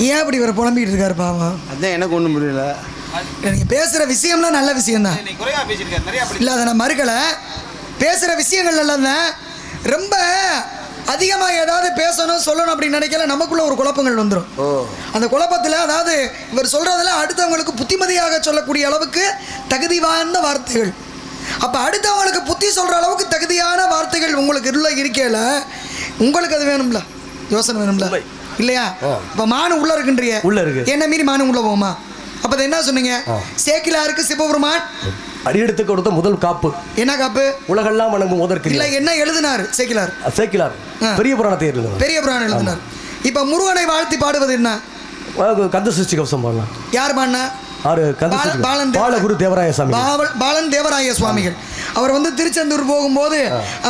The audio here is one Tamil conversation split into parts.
ஏன் அப்படி இவர் புலம்பிக்கிட்டு இருக்காரு பாவம்? அதான் எனக்கு ஒன்றும் புரியல. நீங்கள் பேசுகிற விஷயம்லாம் நல்ல விஷயம்தான் இல்லை, அதை நான் மறுக்கலை. பேசுகிற விஷயங்கள் நல்லதுதான். ரொம்ப அதிகமாக ஏதாவது பேசணும் சொல்லணும் அப்படின்னு நினைக்கல, நமக்குள்ள ஒரு குழப்பங்கள் வந்துடும். அந்த குழப்பத்தில் அதாவது இவர் சொல்கிறதுல அடுத்தவங்களுக்கு புத்திமதியாக சொல்லக்கூடிய அளவுக்கு தகுதி வாய்ந்த வார்த்தைகள். அப்போ அடுத்தவங்களுக்கு புத்தி சொல்கிற அளவுக்கு தகுதியான வார்த்தைகள் உங்களுக்கு உள்ள இருக்கையில் உங்களுக்கு அது வேணும்ல, யோசனை வேணும்ல இல்லையா? இப்போ மானு உள்ள இருக்குன்றிய, உள்ள இருக்கு, என்ன மீறி மானு உள்ள போகுமா? அப்போ அதை என்ன சொன்னீங்க? சேக்கிலாருக்கு சிவபெருமான் அடியெடுத்து கொடுத்த முதல் காப்பு. என்ன காப்பு? உலகெல்லாம் வணங்கும் முதற்கு. இல்லை, என்ன எழுதினார் சேக்கிலார்? சேக்கிலார் பெரிய புராணத்தை எழுதினார். பெரிய புராணம் எழுதினார். இப்போ முருகனை வாழ்த்தி பாடுவது என்ன? கந்த சஷ்டி கவசம் பாடலாம். யார் பாடினா? பாலகுரு தேவராய சுவாமி. பாலன் தேவராய சுவாமிகள். அவர் வந்து திருச்செந்தூர் போகும்போது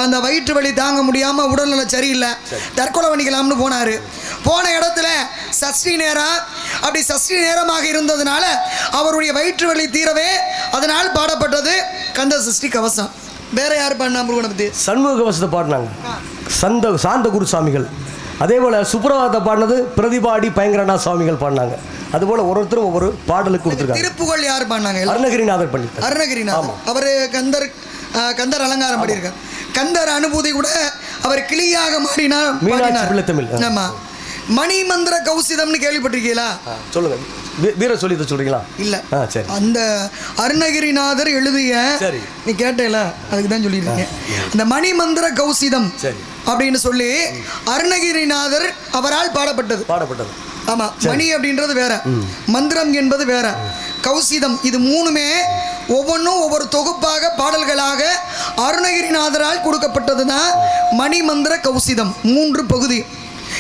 அந்த வயிற்று வலி தாங்க முடியாமல் உடல்நல சரியில்லை, தற்கொலை பண்ணிக்கலாம்னு போனார். போன இடத்துல சஷ்டி நேரம், அப்படி சஷ்டி நேரமாக இருந்ததுனால அவருடைய வயிற்று வலி தீரவே அதனால் பாடப்பட்டது கந்த சஷ்டி கவசம். வேற யார் பாடினா முருகனை பற்றி? சண்முக கவசத்தை பாடினாங்க சாந்த குரு சுவாமிகள். அதே போல் சுப்ரபாதத்தை பாடினது பிரதிபாடி பயங்கரனா சுவாமிகள் பாடினாங்க. அதுபோல் ஒவ்வொருத்தரும் ஒவ்வொரு பாடலுக்கு கொடுத்துருக்காங்க. திருப்புகழ் யார் பாடினாங்க? அருணகிரிநாதர் பண்ணி. அருணகிரிநாதர் அவர் கந்தர் அலங்காரம் பண்ணியிருக்கார். கந்தர் அனுபூதி கூட அவர் கிளியாக மாறினார். ஆமா. மணிமந்திர கௌசிதம்னு கேள்விப்பட்டிருக்கீங்களா? சொல்லுங்க, வீர சொல்லி சொல்றீங்களா? இல்ல, அந்த அருணகிரிநாதர் எழுதிய, நீ கேட்டேல அதுக்கு தான் சொல்லியிருக்கேன். அந்த மணிமந்திர கௌசிதம் அப்படின்னு சொல்லி அருணகிரிநாதர் அவரால் பாடப்பட்டது. ஆமா, மணி அப்படின்றது வேற, மந்திரம் என்பது வேற, கௌசிதம் இது மூணுமே ஒவ்வொன்றும் ஒவ்வொரு தொகுப்பாக பாடல்களாக அருணகிரிநாதரால் கொடுக்கப்பட்டது தான் மணிமந்திர கௌசிதம். 3 பகுதி.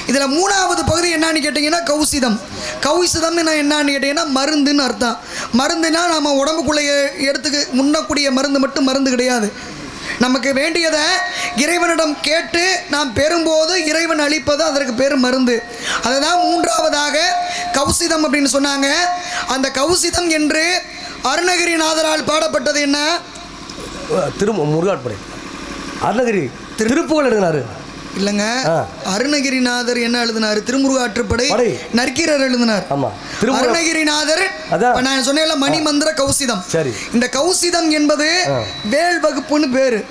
இதில் 3வது பகுதி என்னன்னு கேட்டிங்கன்னா கௌசிதம். கௌசிதம்னு என்னன்னு கேட்டிங்கன்னா மருந்துன்னு அர்த்தம். மருந்துன்னா நம்ம உடம்புக்குள்ளே எடுத்துக்கு முன்னக்கூடிய மருந்து மட்டும் மருந்து கிடையாது. நமக்கு வேண்டியதை இறைவனிடம் கேட்டு நாம் பெறும்போது இறைவன் அளிப்பது அதற்கு பேர் மருந்து. அதுதான் 3வதாக கௌசிதம் அப்படின்னு சொன்னாங்க. அந்த கௌசிதம் என்று அருணகிரிநாதரால் பாடப்பட்டது என்ன? முருகாட்படை அருணகிரி திருப்புகழ் எழுதினாரு இல்லைங்க. அருணகிரிநாதர் என்ன எழுதினார்? திருமுருகாற்றுப்படை நற்கீரர் எழுதினார். அருணகிரிநாதர் நான் சொன்னேன்ல மணிமந்திர கௌசிதம். இந்த கௌசிதம் என்பது வேல் வகுப்புன்னு பேரு.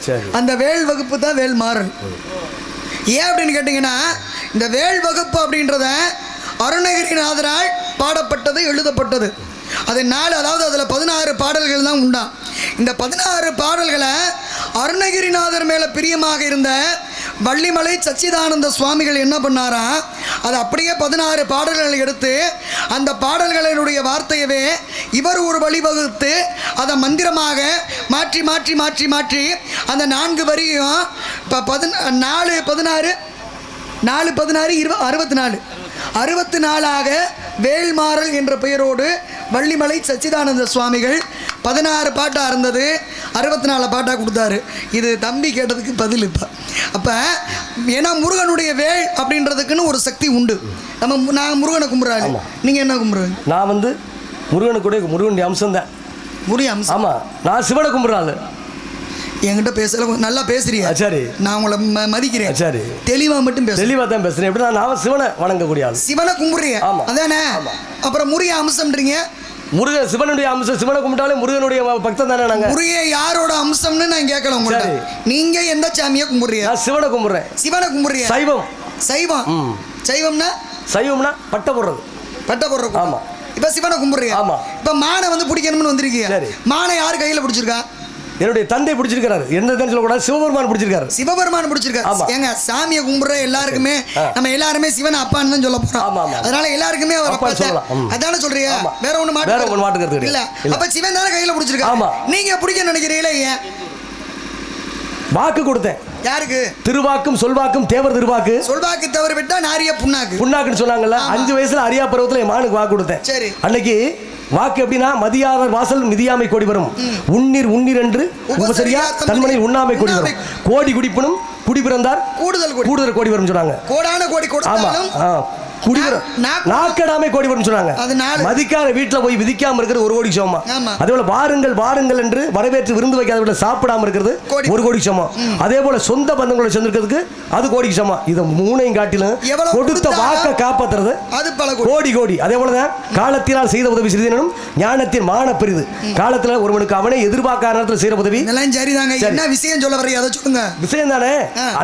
அந்த வேல் வகுப்பு தான் வேல் மாறல். ஏன் அப்படின்னு கேட்டீங்கன்னா இந்த வேல் வகுப்பு அப்படின்றத அருணகிரிநாதரால் பாடப்பட்டது, எழுதப்பட்டது. அது 4, அதாவது அதில் 16 பாடல்கள் தான் உண்டா. இந்த 16 பாடல்களை அருணகிரிநாதர் மேலே பிரியமாக இருந்த வள்ளிமலை சச்சிதானந்த சுவாமிகள் என்ன பண்ணாரா, அது அப்படியே 16 பாடல்களை எடுத்து அந்த பாடல்களினுடைய வார்த்தையவே இவர் ஒரு வழிவகுத்து அதை மந்திரமாக மாற்றி மாற்றி மாற்றி மாற்றி அந்த 4 வரியும் இப்போ 4 16 4 16 64 வேல்மாறல் என்ற பெயரோடு வள்ளிமலை சச்சிதானந்த சுவாமிகள் 16 பாட்டாக இருந்தது, 64 பாட்டாக கொடுத்தாரு. இது தம்பி கேட்டதுக்கு பதில். இப்போ அப்போ ஏன்னா முருகனுடைய வேல் அப்படின்றதுக்குன்னு ஒரு சக்தி உண்டு. நான் முருகனை கும்பிட்றாரு, நீங்கள் என்ன கும்பிட்றீங்க? நான் வந்து முருகனுடைய அம்சம் தான். முருகன் அம்சம். ஆமாம், நான் சிவனை கும்பிட்றாள். என்கிட்ட பேசல, நல்லா பேசுறீங்க. சரி, நான் உங்களை மதிக்கிறேன். சரி, தெளிவா மட்டும் பேச. தெளிவா தான் பேசுறேன். எப்படி நான் சிவனை வணங்கக்கூடிய ஆள். சிவனை கும்பிடுறீங்க, அதானே? அப்புறம் முருக அம்சம்ன்றீங்க. முருகன் சிவனுடைய அம்சம். சிவனை கும்பிட்டாலே முருகனுடைய பக்தன் தானே. நாங்க முருக யாரோட அம்சம்னு நான் கேட்கல உங்கள்ட்ட. நீங்க எந்த சாமியை கும்பிடுறீங்க? நான் சிவனை கும்பிடுறேன். சிவனை கும்பிடுறீங்க. சைவம். சைவம்னா பட்டை போடுறது. பட்டை போடுறது. ஆமா. இப்ப சிவனை கும்பிடுறீங்க. ஆமா. இப்ப மானை வந்து பிடிக்கணும்னு வந்திருக்கீங்க. மானை யாரு கையில பிடிச்சிருக்கா? என்னுடைய தந்தை பிடிச்சிருக்காரு. என்ன சொல்லக்கூடாது, சிவபெருமான் பிடிச்சிருக்காரு. சிவபெருமான் பிடிச்சிருக்காரு. ஏங்க சாமியை கும்பிடுற எல்லாருக்குமே நம்ம எல்லாருமே சிவன் அப்பான்னு தான் சொல்ல போறோம். அதனால எல்லாருக்குமே அவர் அப்பா சொல்லலாம். அதானே சொல்றீங்க? வேற ஒண்ணு மாட்டுறது இல்ல. அப்ப சிவன் தானே கையில பிடிச்சிருக்காரு. ஆமா. நீங்க பிடிக்க நினைக்கிறீங்களே ஏன்? வாக்கு கொடுத்தேன். யாருக்கு? திருவாக்கும் சொல்வாக்கும் தேவர் திருவாக்கு. சொல்வாக்கு தவறு விட்டா நாரிய புண்ணாக்குன்னு சொன்னாங்கல்ல. 5 வயசுல அரியா பருவத்துல என் மானுக்கு வாக்கு கொடுத்தேன். சரி. அன்னைக்கு வாக்கு எப்படின்னா மதியாதர் வாசல் மிதியாமை கோடி வரும், உன்னீர் என்று உபசரியா தன்மனையில் உண்ணாமை கோடி வரும், கோடி குடிப்பனும் குடி பிறந்தார் கூடுதல் கோடி வரும் சொன்னாங்க. கோடான கோடி கொடுத்தாலும் குடிக்கிற நாக்கடாமே கோடி வரும்னு சொன்னாங்க. மதிக்காத வீட்டுல போய் விதிக்காம இருக்கிறது 1 கோடி சமம். அதே போல வாருங்கள் வாருங்கள் என்று வரவேற்று விருந்து வைக்காத வீட்டுல சாப்பிடாம இருக்கிறது 1 கோடி சமம். அதே போல சொந்த பந்தங்களோட சேர்ந்திருக்கிறதுக்கு அது கோடிக்கு சமம். இதை 3ஐயும் காட்டிலும் கொடுத்த வாக்க காப்பாத்துறது கோடி கோடி. அதே போலதான் காலத்தினால் செய்த உதவி சிறிதனும் ஞானத்தின் மான பெரிது. காலத்துல ஒருவனுக்கு அவனே எதிர்பார்க்காத நேரத்தில் செய்யற உதவி சரிதாங்க. என்ன விஷயம் சொல்ல வர்றீங்க அதை சொல்லுங்க. விஷயம் தானே.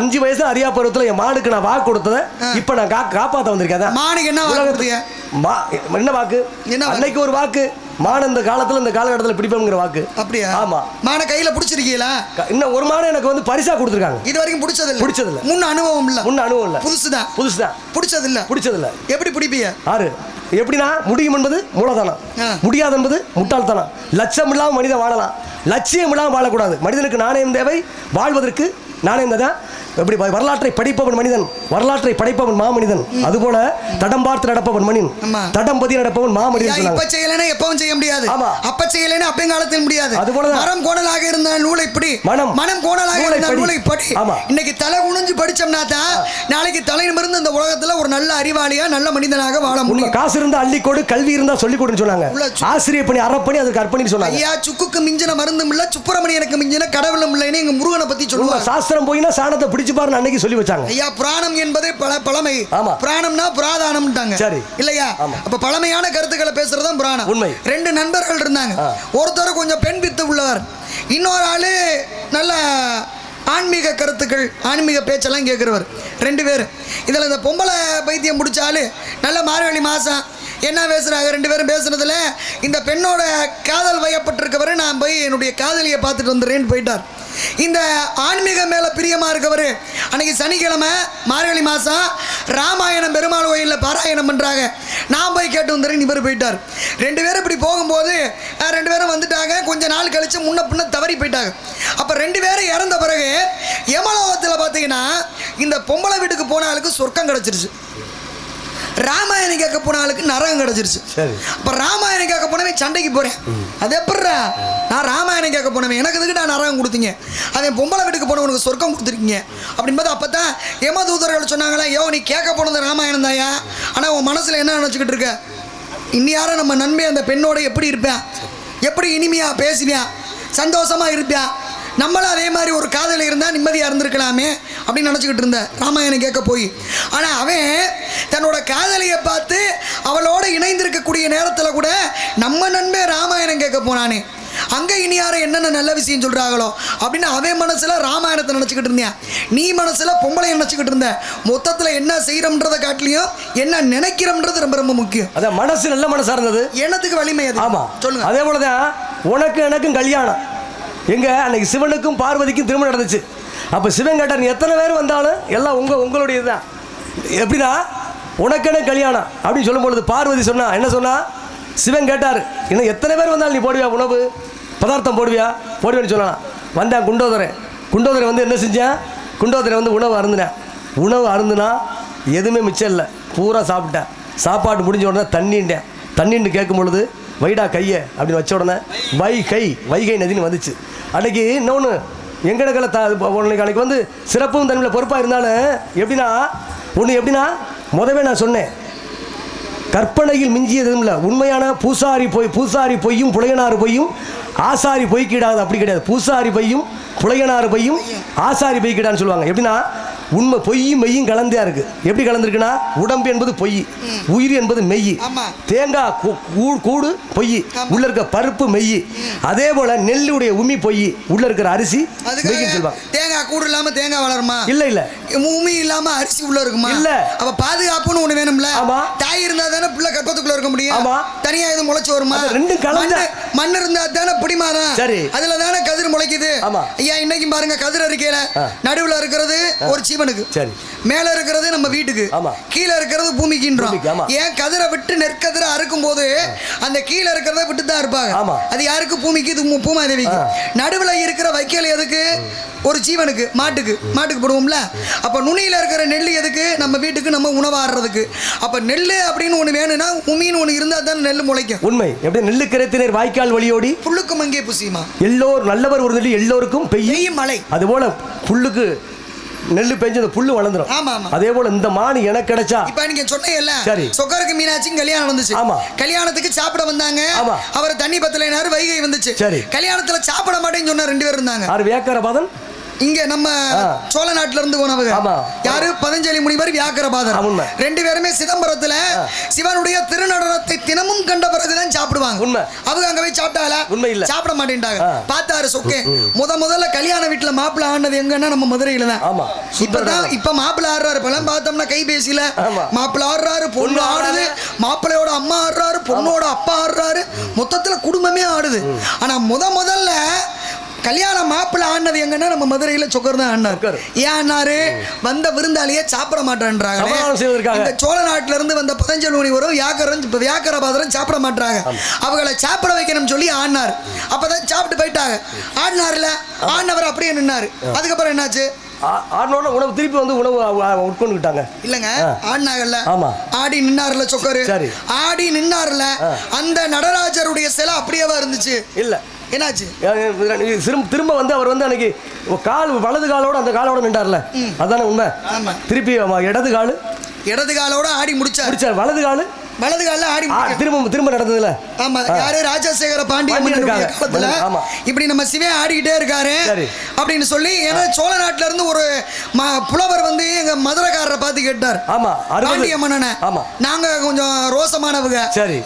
5 வயசு அறியா பருவத்துல என் மாடுக்கு நான் வாக்கு கொடுத்ததை இப்ப நான் காப்பாத்த வந்திருக்கேன். மானுக்கு என்ன வாக்கு? அன்னைக்கு ஒரு வாக்கு, மான இந்த காலத்துல இந்த காலகட்டத்தில் பிடிப்போம்ங்கிற வாக்கு. அப்படியா? ஆமா. மான கையில பிடிச்சிருக்கீங்களா? இன்னும் ஒரு மான எனக்கு வந்து பரிசா கொடுத்துருக்காங்க. இது வரைக்கும் பிடிச்சதில்ல. முன்ன அனுபவம் இல்ல. புதுசுதான். பிடிச்சதில்ல. எப்படி பிடிப்பீங்க? ஆறு எப்படின்னா முடியும் என்பது மூலதனம், முடியாது என்பது முட்டாள்தனம். லட்சம் இல்லாமல் மனிதன் வாழலாம், லட்சியம் இல்லாமல் வாழக்கூடாது. மனிதனுக்கு நாணயம் தேவை, வாழ்வதற்கு நாணயம் தான். எப்படி வரலாற்றை படிப்பவன் மனிதன், வரலாற்றை படைப்பவன் மாமனிதன். அதுபோல தடம் பார்த்து நடப்பவன் மனிதன், தடம் பதி நடப்பவன் மாமனிதன். இப்ப செய்யலைன்னா எப்பவும் செய்ய முடியாது. அப்ப செய்யலைன்னா அப்பயும் காலத்தில் முடியாது. அதுபோல மரம் கோணலாக இருந்த நூலை இப்படி, மனம் கோணலாக இருந்த நூலை இப்படி. இன்னைக்கு தலை குனிஞ்சு படிச்சோம்னா தான் நாளைக்கு தலையிலிருந்து இந்த உலகத்துல ஒரு நல்ல அறிவாளியா நல்ல மனிதனாக வாழ முடியும். காசு இருந்தா அள்ளிக்கோடு, கல்வி இருந்தா சொல்லிக் கொடுன்னு சொன்னாங்க. ஆசிரியர் பணி அறப்பணி அதுக்கு அர்ப்பணி சொன்னாங்க. ஐயா சுக்குக்கு மிஞ்சின மருந்தும் இல்ல, சுப்பிரமணியனுக்கு மிஞ்சின கடவுளும் இல்லைன்னு எங்க முருகனை பத்தி சொல்லுவாங்க. சாஸ்திரம் போயினா சாணத்தை பிடிச்சு பாருன்னு அன்னைக்கு சொல்லி வச்சாங்க. ஐயா பிராணம் என்பது பழமை. பிராணம்னா பிராதானம்ட்டாங்க. சரி இல்லையா? அப்ப பழமையான கருத்துக்களை பேசுறது தான் பிராணம். உண்மை. 2 நண்பர்கள் இருந்தாங்க. ஒருத்தர் கொஞ்சம் பெண் வித்து உள்ளவர், இன்னொரு ஆளு நல்ல ஆன்மீக கருத்துக்கள் ஆன்மீக பேச்செல்லாம் கேட்கிறவர். 2 பேர். இதுல இந்த பொம்பளை பைத்தியம் முடிச்சாலு நல்ல மார்கழி மாசம் என்ன பேசுறாங்க 2 பேரும் பேசுனதுல இந்த பெண்ணோட காதல் வயப்பட்டிருக்கவர் நான் போய் என்னுடைய காதலியை பார்த்துட்டு வந்துடுறேன்னு போயிட்டார். இந்த ஆன்மீக மேல பிரியமா இருக்கவர் அன்னைக்கு சனிக்கிழமை மார்கழி மாசம் ராமாயணம் பெருமாள் கோயிலில் பாராயணம் பண்றாங்க. நான் போய் கேட்டு வந்துடுறேன், இவர் போயிட்டார். 2 பேரும் இப்படி போகும்போது 2 பேரும் வந்துட்டாங்க. கொஞ்ச நாள் கழிச்சு முன்ன பின்ன தவறி போயிட்டாங்க. அப்ப 2 பேரும் இறந்த பிறகு யமலோகத்தில் பார்த்தீங்கன்னா இந்த பொம்பளை வீட்டுக்கு போன ஆளுக்கு சொர்க்கம் கிடைச்சிருச்சு, ராமாயணம் கேட்க போன ஆளுக்கு நரகம் கிடைச்சிருச்சு. அப்ப ராமாயணம் கேட்க போனவன் சண்டைக்கு போறேன். அது எப்படிரா? நான் ராமாயணம் கேட்க போனவன், எனக்கு எதுக்கு நான் நரகம் கொடுத்தீங்க? அவன் பொம்பளை வீட்டுக்கு போனவனுக்கு சொர்க்கம் கொடுத்துருக்கீங்க அப்படின்போது அப்பதான் யமதூதர்கள் சொன்னாங்களா, யோ நீ கேட்க போனது ராமாயணம் தாயா, ஆனா உன் மனசுல என்ன நினைச்சுக்கிட்டு இருக்க? இன்னியார நம்ம நண்பன் அந்த பெண்ணோட எப்படி இருப்பேன், எப்படி இனிமையா பேசுவேன், சந்தோஷமா இருப்பேன், நம்மளும் அதே மாதிரி ஒரு காதல் இருந்தால் நிம்மதியாக இருந்திருக்கலாமே அப்படின்னு நினச்சிக்கிட்டு இருந்தேன் ராமாயணம் கேட்க போய். ஆனால் அவன் தன்னோட காதலியை பார்த்து அவளோட இணைந்திருக்கக்கூடிய நேரத்தில் கூட நம்ம நண்பன் ராமாயணம் கேட்க போனானே, அங்கே இனி யாரும் என்னென்ன நல்ல விஷயம் சொல்கிறாங்களோ அப்படின்னு அவன் மனசில் ராமாயணத்தை நினச்சிக்கிட்டு இருந்தேன், நீ மனசில் பொம்பளை நினச்சிக்கிட்டு இருந்த. மொத்தத்தில் என்ன செய்கிறோம்ன்றதை காட்டிலையும் என்ன நினைக்கிறோம்ன்றது ரொம்ப ரொம்ப முக்கியம். அதான் மனசு நல்ல மனசாக இருந்தது, எண்ணத்துக்கு வலிமை. அது ஆமாம் சொல்லுங்கள். அதே போல தான் உனக்கு எனக்கும் கல்யாணம். எங்க அன்னைக்கு சிவனுக்கும் பார்வதிக்கும் திருமணம் நடந்துச்சு. அப்போ சிவன் கேட்டார், நீ எத்தனை பேர் வந்தாலும் எல்லாம் உங்களுடைய தான், எப்படின்னா உனக்கென கல்யாணம் அப்படின்னு சொல்லும்பொழுது பார்வதி சொன்னா என்ன சொன்னா, சிவன் கேட்டார், இன்னும் எத்தனை பேர் வந்தாலும் நீ போடுவியா, உணவு பதார்த்தம் போடுவியான்னு சொன்னான். வந்தேன் குண்டோதரை வந்து என்ன செஞ்சேன், குண்டோதரை வந்து உணவு அருந்துனா எதுவுமே மிச்சம் இல்லை, பூரா சாப்பிட்டேன். சாப்பாடு முடிஞ்ச உடனே தண்ணின்னு கேட்கும் பொழுது வைடா கையை அப்படின்னு வச்ச உடனே வைகை நதின்னு வந்துச்சு. அன்னைக்கு இன்னொன்று எங்கடக்கலை அன்னைக்கு வந்து சிறப்பும் தன்மையில் பொறுப்பாக இருந்தாலும் எப்படின்னா முதவே நான் சொன்னேன், கற்பனையில் மிஞ்சியதும் இல்லை, உண்மையான பூசாரி பொய்யும் புலையனாறு பொய்யும் ஆசாரி பொய்க்கிடாது. அப்படி கிடையாது. பூசாரி பொய்யும் புலையனாறு பொய்யும் ஆசாரி பொய்க்கிடான்னு சொல்லுவாங்க. எப்படின்னா உண்மை பொய்யும் மெய்யும் கலந்தே இருக்கு. எப்படி கலந்துருக்குன்னா உடம்பு என்பது பொய், உயிர் என்பது மெய், தேங்காய் கூடு பொய், உள்ள இருக்க பருப்பு மெய். அதே போல நெல்லுடைய உமி பொய், உள்ள இருக்கிற அரிசி மெய்ன்னு சொல்லுவாங்க. தேங்காய் கூடு இல்லாம தேங்காய் வளருமா? இல்ல உமி இல்லாம அரிசி உள்ள இருக்குமா? இல்ல. அப்ப பாதுகாப்புன்னு ஒண்ணு வேணும்ல. தாய் இருந்தா தானே பிள்ளை கற்பத்துக்குள்ள இருக்க முடியும். தனியா இது முளைச்சு வருமா? ரெண்டும் கலந்து. மண் இருந்தா தானே பிடிமாதான். சரி, அதுல தானே கதிர் முளைக்குது. ஐயா இன்னைக்கு பாருங்க, கதிர் அறிக்கையில நடுவுல இருக்கிறது ஒரு ஜீவனுக்கு, சரி, மேல இருக்கிறது நம்ம வீட்டுக்கு, கீழே இருக்கிறது பூமிக்குன்றோம். ஏன் கதிரை விட்டு நெற்கதிர அறுக்கும் போது அந்த கீழே இருக்கிறத விட்டு தான் இருப்பாங்க. அது யாருக்கு? பூமிக்கு, பூமாதேவிக்கு. நடுவுல இருக்கிற வைக்கல் எதுக்கு? ஒரு ஜீவனுக்கு, மாட்டுக்கு போடுவோம்ல. அப்ப நுனியில இருக்கிற நெல் எதுக்கு? நம்ம வீட்டுக்கு, நம்ம உணவாடுறதுக்கு. அப்ப நெல் அப்படின்னு ஒண்ணு வேணும்னா உமின்னு ஒண்ணு இருந்தா தான் நெல் முளைக்கும். உண்மை. எப்படி நெல்லு கரைத்தினர் வாய்க்கால் வழியோடி புல்லுக்கும் அங்கே புசியுமா. எல்லோரும் நல்லவர் ஒரு நெல் எல்லோருக்கும் பெய்யும் மழை. அதுபோல புல்லுக்கு நெல்லு பெஞ்சு அந்த புல்லு வளர்ந்துரும். ஆமா ஆமா. அதே போல இந்த மானு எனக்கு கிடைச்சா இப்ப நீங்க சொன்னீங்கல்ல, சரி, சொக்கருக்கு மீனாட்சிக்கு கல்யாணம் நடந்துச்சு. ஆமா. கல்யாணத்துக்கு சாப்பிட வந்தாங்க. ஆமா. அவர் தண்ணி பத்தலைனாரு, வைகை வந்துச்சு. சரி. கல்யாணத்துல சாப்பிட மாட்டேன்னு சொன்ன 2 பேர் இருந்தாங்க. ஆறு வியாக்கரபாதன் இங்க நம்ம சோழ நாட்டுல இருந்து போனவங்க யாரு? பதஞ்சலி முனிவர், வியாக்கரபாதர். 2 பேருமே சிதம்பரத்துல சிவனுடைய திருநடனத்தை தினமும் கண்ட பிறகுதான் சாப்பிடுவாங்க. உண்மை. அவங்க அங்க போய் சாப்பிட்டால உண்மை இல்ல, சாப்பிட மாட்டேன்டாங்க. பார்த்தாரு சொக்கே. முதல்ல கல்யாண வீட்டுல மாப்பிள்ள ஆனது எங்கன்னா நம்ம மதுரையில தான். ஆமா. இப்ப மாப்பிள்ள ஆடுறாரு. பலம் பார்த்தோம்னா கைபேசியில மாப்பிள்ள ஆடுறாரு, பொண்ணு ஆடுது, மாப்பிள்ளையோட அம்மா ஆடுறாரு, பொண்ணோட அப்பா ஆடுறாரு, மொத்தத்துல குடும்பமே ஆடுது. ஆனா முதல்ல கல்யாண மாப்பிள்ள ஆனது எங்கன்னா நம்ம மதுரையில சொக்கர் தான் ஆனார். ஏன் ஆனாரு? வந்த விருந்தாளியே சாப்பிட மாட்டேன்றாங்க. சோழ நாட்டுல இருந்து வந்த பதஞ்சலி முனிவரும் வியாக்கரபாதரும் சாப்பிட மாட்டாங்க. அவங்களை சாப்பிட வைக்கணும்னு சொல்லி ஆடினார். அப்பதான் சாப்பிட்டு போயிட்டாங்க. ஆடினார்ல, ஆடினவர் அப்படியே நின்னாரு. அதுக்கப்புறம் என்னாச்சு? உணவு திருப்பி வந்து உணவு உட்கொண்டுட்டாங்க. இல்லங்க, ஆடினாங்கல்ல, ஆடி நின்னார்ல சொக்கரு. ஆடி நின்னார்ல, அந்த நடராஜருடைய சிலை அப்படியேவா இருந்துச்சு? இல்ல. என்னாச்சு? திரும்ப வந்து அவர் வந்து அன்னைக்கு கால் வலது காலோட அந்த காலோட நின்றார்ல, அதானே உண்மை. திருப்பி இடது காலோட ஆடி முடிச்சார். வலது கால ஆடி திரும்ப நடந்ததுல. ஆமா. யாரு? ராஜசேகர பாண்டியன் காலத்துல இப்படி நம்ம சிவன் ஆடிக்கிட்டே இருக்காரு அப்படின்னு சொல்லி. ஏன்னா சோழ நாட்டுல இருந்து ஒரு புலவர் வந்து எங்க மதுரைக்காரரை பார்த்து கேட்டார். ஆமா, பாண்டிய மன்னனை. நாங்க கொஞ்சம் ரோசமானவங்க,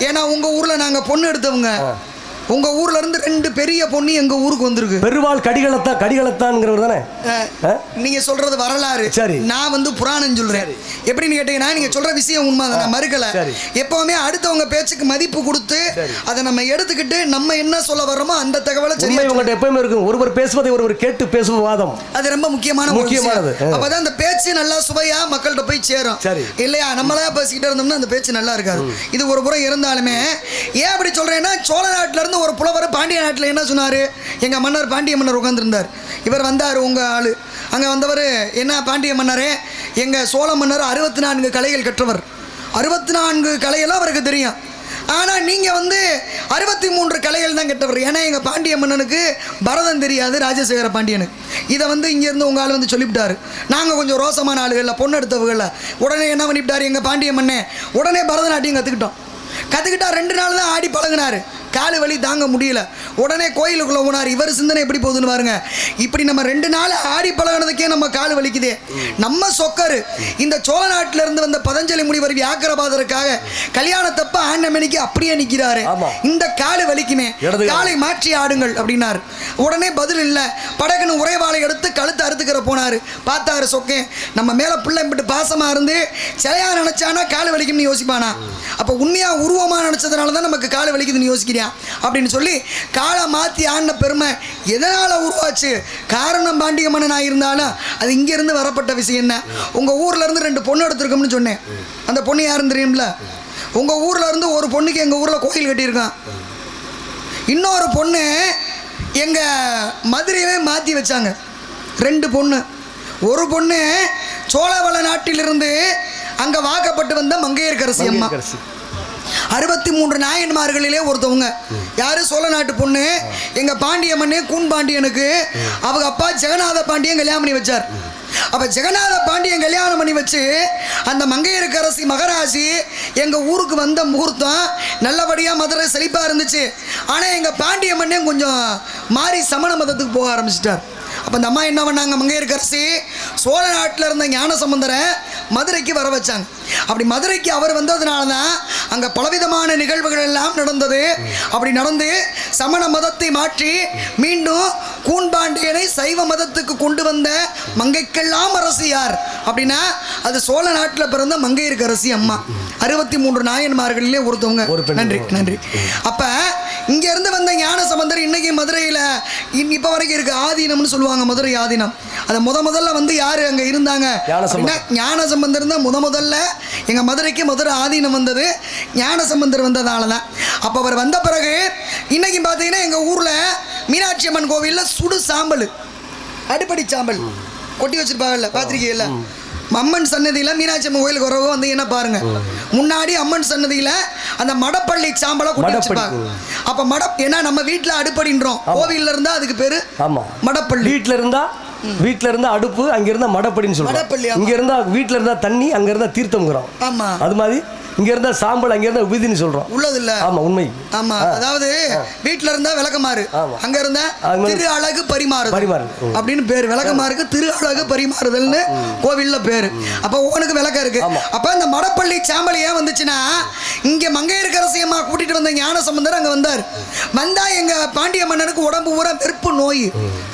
ஏன்னா உங்க ஊர்ல நாங்க பொண்ணு எடுத்தவங்க. உங்க ஊர்ல இருந்து 2 பெரிய பொண்ணு எங்க ஊருக்கு வந்திருக்கு. பெருவாள் கடிகளத்தான்ங்கிறவர் தானே நீங்க சொல்றது வரலாறு. சரி, நான் வந்து புராணம் சொல்றேன். எப்படின்னு கேட்டீங்கன்னா, நீங்க சொல்ற விஷயம் உண்மை, நான் மறுக்கல. எப்பவுமே அடுத்தவங்க பேச்சுக்கு மதிப்பு கொடுத்து அதை நம்ம எடுத்துக்கிட்டு நம்ம என்ன சொல்ல வர்றோமோ அந்த தகவலை சரியா உங்கள்கிட்ட எப்பவுமே இருக்கும். ஒருவர் பேசுவதை ஒருவர் கேட்டு பேசும் வாதம், அது ரொம்ப முக்கியமானது. அப்பதான் அந்த பேச்சு நல்லா சுவையா மக்கள்கிட்ட போய் சேரும். இல்லையா? நம்மளா பேசிக்கிட்டே இருந்தோம்னா அந்த பேச்சு நல்லா இருக்காது. இது ஒரு புறம் இருந்தாலுமே ஏன் அப்படி சொல்றேன்னா, சோழ நாட்டுல இருந்து ஒரு புலவர் பாண்டிய நாட்டில் என்ன சொன்னாரு? எங்க மன்னர் பாண்டிய மன்னர் உட்கார்ந்துருந்தார். இவர் வந்தார், உங்க ஆளு. அங்க வந்தவர் என்ன? பாண்டிய மன்னரே, எங்க சோழ மன்னர் 64 கலைகள் கற்றவர். 64 கலையெல்லாம் அவருக்கு தெரியும். ஆனா நீங்க வந்து 63 கலைகள் தான் கெட்டவர். ஏன்னா எங்க பாண்டிய மன்னனுக்கு பரதம் தெரியாது, ராஜசேகர பாண்டியனுக்கு. இதை வந்து இங்க இருந்து உங்க ஆள் வந்து சொல்லிவிட்டாரு. நாங்க கொஞ்சம் ரோசமான ஆளுகள்ல, பொண்ணு எடுத்தவர்கள. உடனே என்ன பண்ணிவிட்டாரு எங்க பாண்டிய மன்னன்? உடனே பரதநாட்டியம் கத்துக்கிட்டா 2 நாள் தான் ஆடி பழகினாரு. காலு வலி தாங்க முடியல. உடனே கோயிலுக்குள்ள போனார். இவர் சிந்தனை எப்படி போகுதுன்னு பாருங்க. இப்படி நம்ம 2 நாள் ஆடி பழகினதுக்கே நம்ம காலு வலிக்குதே. நம்ம சொக்கரு இந்த சோழ நாட்டில இருந்து வந்த பதஞ்சலி முனிவர் வியாக்கரபாதருக்காக கல்யாணத்தப்ப ஆண்டமணிக்கு அப்படியே நிற்கிறாரு. இந்த காலு வலிக்குமே, காலை மாற்றி ஆடுங்கள் அப்படின்னாரு. உடனே பதில் இல்லை. படகுன்னு உரைவாளை எடுத்து கழுத்து அறுத்துக்கிற போனாரு. பார்த்தாரு சொக்கே, நம்ம மேல பிள்ளை விட்டு பாசமா இருந்து சிலையா நினைச்சானா காலு வலிக்கும்னு யோசிப்பானா? அப்ப உண்மையா உருவமா நினைச்சதுனால தான் நமக்கு காலு வலிக்குதுன்னு யோசிக்கிறேன் அப்படின்னு சொல்லி காலை மாத்தி ஆடின பெருமை எதனால உருவாச்சு? காரணம் பாண்டிய மன்னன் ஆயிருந்தாலும் அது இங்க இருந்து வரப்பட்ட விஷயம். என்ன? உங்க ஊர்ல இருந்து 2 பொண்ணு எடுத்திருக்கோம்னு சொன்னேன். அந்த பொண்ணு யாருன்னு தெரியும்ல? உங்க ஊர்ல இருந்து ஒரு பொண்ணுக்கு எங்க ஊர்ல கோயில் கட்டியிருக்கான். இன்னொரு பொண்ணு எங்க மதுரையவே மாத்தி வச்சாங்க. 2 பொண்ணு. ஒரு பொண்ணு சோழவள நாட்டிலிருந்து அங்க வாக்கப்பட்டு வந்த மங்கையர்க்கரசி அம்மா. 63 நாயன்மார்களிலே ஒருத்தவங்க. யாரு? சோழ நாட்டு பொண்ணு. எங்க பாண்டிய மன்னே கூன் பாண்டியனுக்கு அவங்க அப்பா ஜெகநாத பாண்டியன் கல்யாணம் பண்ணி வச்சார். அப்ப ஜெகநாத பாண்டியன் கல்யாணம் பண்ணி வச்சு அந்த மங்கையர்க்கரசி மகராசி எங்க ஊருக்கு வந்த முகூர்த்தம் நல்லபடியா மதுரை செழிப்பா இருந்துச்சு. ஆனா எங்க பாண்டிய மன்னன் கொஞ்சம் மாறி சமண மதத்துக்கு போக ஆரம்பிச்சிட்டார். அப்போ அந்த அம்மா என்ன பண்ணாங்க? மங்கையர்க்கரசி சோழ நாட்டில் இருந்த ஞான சம்பந்தரை மதுரைக்கு வர வச்சாங்க. அப்படி மதுரைக்கு அவர் வந்ததுனால தான் அங்கே பலவிதமான நிகழ்வுகள் எல்லாம் நடந்தது. அப்படி நடந்து சமண மதத்தை மாற்றி மீண்டும் கூன்பாண்டியனை சைவ மதத்துக்கு கொண்டு வந்த மங்கைக்கெல்லாம் அரசி யார் அப்படின்னா அது சோழ நாட்டில் பிறந்த மங்கையர்க்கரசி அம்மா. 63 நாயன்மார்களிலே ஒருத்தவங்க. நன்றி. அப்ப இங்க இருந்து வந்த ஞான சம்பந்தர் இன்னைக்கு மதுரையில் இப்ப வரைக்கும் இருக்கு. ஆதீனம்னு சொல்லுவாங்க, மதுரை ஆதீனம். அதை முதல்ல வந்து யாரு அங்க இருந்தாங்க? ஞான சம்பந்தர் தான் முதல்ல எங்க மதுரைக்கு மதுரை ஆதீனம் வந்தது. ஞான சம்பந்தர் வந்ததால தான். அப்ப அவர் வந்த பிறகு இன்னைக்கு பாத்தீங்கன்னா எங்க ஊர்ல மீனாட்சி அம்மன் கோவில்ல சுடு சாம்பல், அடிப்படை சாம்பல் கொட்டி வச்சிருப்பாங்கல்ல, பாத்திரிக்கையில. அம்மன் சன்னதியில மீனாட்சி அம்மன் கோயிலுக்கு வரவோ வந்து என்ன பாருங்க, முன்னாடி அம்மன் சன்னதியில அந்த மடப்பள்ளி சாம்பலை கொட்டி வச்சிருப்பாங்க. அப்ப ஏன்னா நம்ம வீட்டுல அடுப்படின்றோம், கோவில்ல இருந்தா அதுக்கு பேரு மடப்பள்ளி, வீட்டுல இருந்தா வீட்டுல இருந்தா அடுப்பு, அங்க இருந்தா மடப்படின்னு சொல்றோம். இங்க இருந்தா வீட்டுல இருந்தா தண்ணி, அங்க இருந்தா தீர்த்தம்ங்கிறோம். ஆமா, அது மாதிரி இங்க இருந்தா சாம்பல், அங்க இருந்தா விதின்னு சொல்றோம். உள்ளது இல்ல. ஆமா, உண்மை. ஆமா, அதாவது வீட்டுல இருந்தா விளக்கமாறு, அங்க இருந்தா திரு அழகு பரிமாறுதல் அப்படின்னு பேரு. விளக்கமாருக்கு திரு அழகு பரிமாறுதல்னு கோவில்ல பேரு. அப்ப உனக்கு விளக்கம் இருக்கு. அப்ப இந்த மடப்பள்ளி சாம்பல் ஏன் வந்துச்சுன்னா, இங்க மங்கையர்க்கரசி அம்மா கூட்டிட்டு வந்த ஞான சம்பந்தர் அங்க வந்தார். வந்தா எங்க பாண்டிய மன்னனுக்கு உடம்பு பூரா வெறுப்பு நோய்,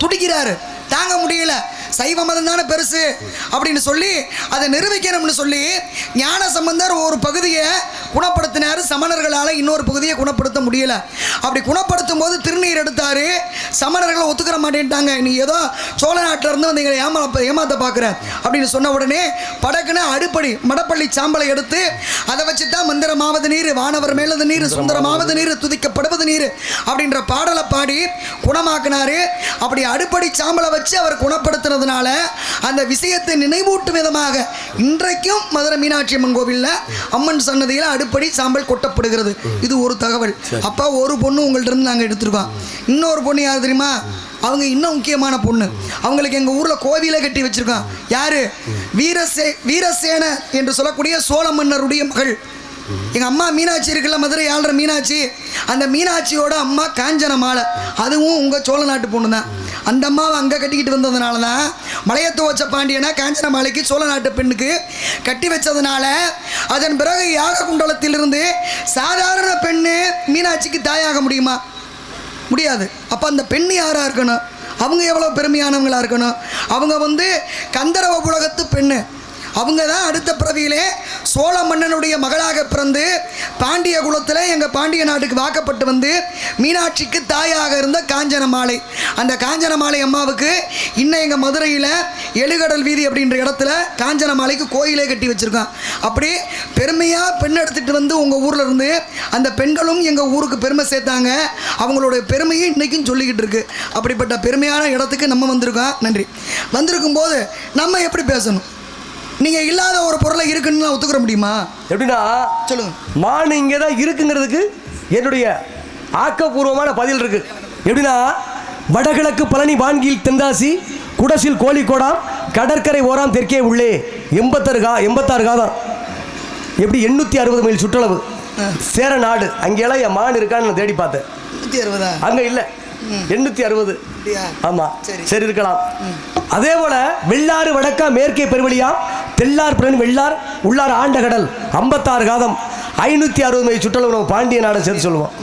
துடிக்கிறாரு, தாங்க முடியல. சைவ மதம் தானே பெருசு அப்படின்னு சொல்லி அதை நிரூபிக்கணும்னு சொல்லி ஞான சம்பந்தர் ஒரு பகுதியை குணப்படுத்தினார். சமணர்களால் இன்னொரு பகுதியை குணப்படுத்த முடியல. அப்படி குணப்படுத்தும் போது திருநீர் எடுத்தாரு. சமணர்களை ஒத்துக்கிற மாட்டேன்ட்டாங்க. நீ ஏதோ சோழ நாட்டில இருந்து வந்து எங்களை ஏமாத்த பார்க்குற அப்படின்னு சொன்ன உடனே படக்குன்னு அடுப்படி மடப்பள்ளி சாம்பலை எடுத்து அதை வச்சு தான் மந்திரமாவது நீர், வானவர் மேலது நீர், சுந்தரமாவது நீர், துதிக்கப்படுவது நீர் அப்படின்ற பாடலை பாடி குணமாக்கினாரு. அப்படி அடுப்படி சாம்பலை வச்சு அவர் குணப்படுத்தினதுனால அந்த விஷயத்தை நினைவூட்டும் விதமாக இன்றைக்கும் மதுரை மீனாட்சி அம்மன் கோவில்ல அம்மன் சன்னதியில் அடுப்படி சாம்பல் கொட்டப்படுகிறது. இது ஒரு தகவல். அப்பா ஒரு பொண்ணு உங்கள்ட்ட இருந்து நாங்கள் எடுத்திருக்கோம். இன்னொரு பொண்ணு யார் தெரியுமா? அவங்க இன்னும் முக்கியமான பொண்ணு. அவங்களுக்கு எங்கள் ஊரில் கோவிலை கட்டி வச்சிருக்கோம். யாரு? வீரசேன என்று சொல்லக்கூடிய சோழ மன்னருடைய மகள். எங்கள் அம்மா மீனாட்சி இருக்குல்ல, மதுரை ஆளுற மீனாட்சி, அந்த மீனாட்சியோட அம்மா காஞ்சன மாலை, அதுவும் உங்கள் சோழ நாட்டு பொண்ணு தான். அந்த அம்மாவை அங்கே கட்டிக்கிட்டு வந்ததுனால தான் மலையத்து வச்ச பாண்டியனை காஞ்சன மாலைக்கு சோழ நாட்டு பெண்ணுக்கு கட்டி வச்சதுனால அதன் பிறகு யாக குண்டலத்திலிருந்து சாதாரண பெண்ணு மீனாட்சிக்கு தாயாக முடியுமா? முடியாது. அப்போ அந்த பெண் யாராக இருக்கணும்? அவங்க எவ்வளோ பெருமையானவங்களாக இருக்கணும்? அவங்க கந்தரவ உலகத்து பெண்ணு. அவங்க தான் அடுத்த பிறவியிலே சோழ மன்னனுடைய மகளாக பிறந்து பாண்டிய குலத்தில் எங்கள் பாண்டிய நாட்டுக்கு வாக்கப்பட்டு வந்து மீனாட்சிக்கு தாயாக இருந்த காஞ்சன மாலை. அந்த காஞ்சன மாலை அம்மாவுக்கு இன்னும் எங்கள் மதுரையில் எழுகடல் வீதி அப்படின்ற இடத்துல காஞ்சன மாலைக்கு கோயிலே கட்டி வச்சுருக்கோம். அப்படி பெருமையாக பெண் எடுத்துகிட்டு வந்து உங்கள் ஊரில் இருந்து அந்த பெண்களும் எங்கள் ஊருக்கு பெருமை சேர்த்தாங்க. அவங்களுடைய பெருமையும் இன்றைக்கும் சொல்லிக்கிட்டு இருக்கு. அப்படிப்பட்ட பெருமையான இடத்துக்கு நம்ம வந்திருக்கோம். நன்றி. வந்திருக்கும் போது நம்ம எப்படி பேசணும்? நீங்க இல்லாத ஒரு பொருளை இருக்குன்னு ஒத்துக்கிற முடியுமா? எப்படின்னா சொல்லுங்க. மான் இங்கே தான் இருக்குங்கிறதுக்கு என்னுடைய ஆக்கப்பூர்வமான பதில் இருக்கு. எப்படின்னா, வடகிழக்கு பழனி வான்கீழ் தென்காசி குடசில் கோழிக்கோடாம் கடற்கரை ஓராம் தெற்கே உள்ளே 86 காதம், எப்படி 860 மைல் சுற்றளவு சேர நாடு. அங்கெல்லாம் என் மான் இருக்கான்னு நான் தேடி பார்த்தேன். 860 அங்க இல்லை, 860. ஆமா, சரி இருக்கலாம். அதே போல வெள்ளாறு வடக்கா மேற்கே பெருவெளியாம் தெல்லார் பிறன் வெள்ளார் உள்ளார் ஆண்ட கடல் 56 காதம் 560 மைல் சுற்றளவு நம்ம பாண்டிய நாடை சேர்த்து சொல்லுவோம்.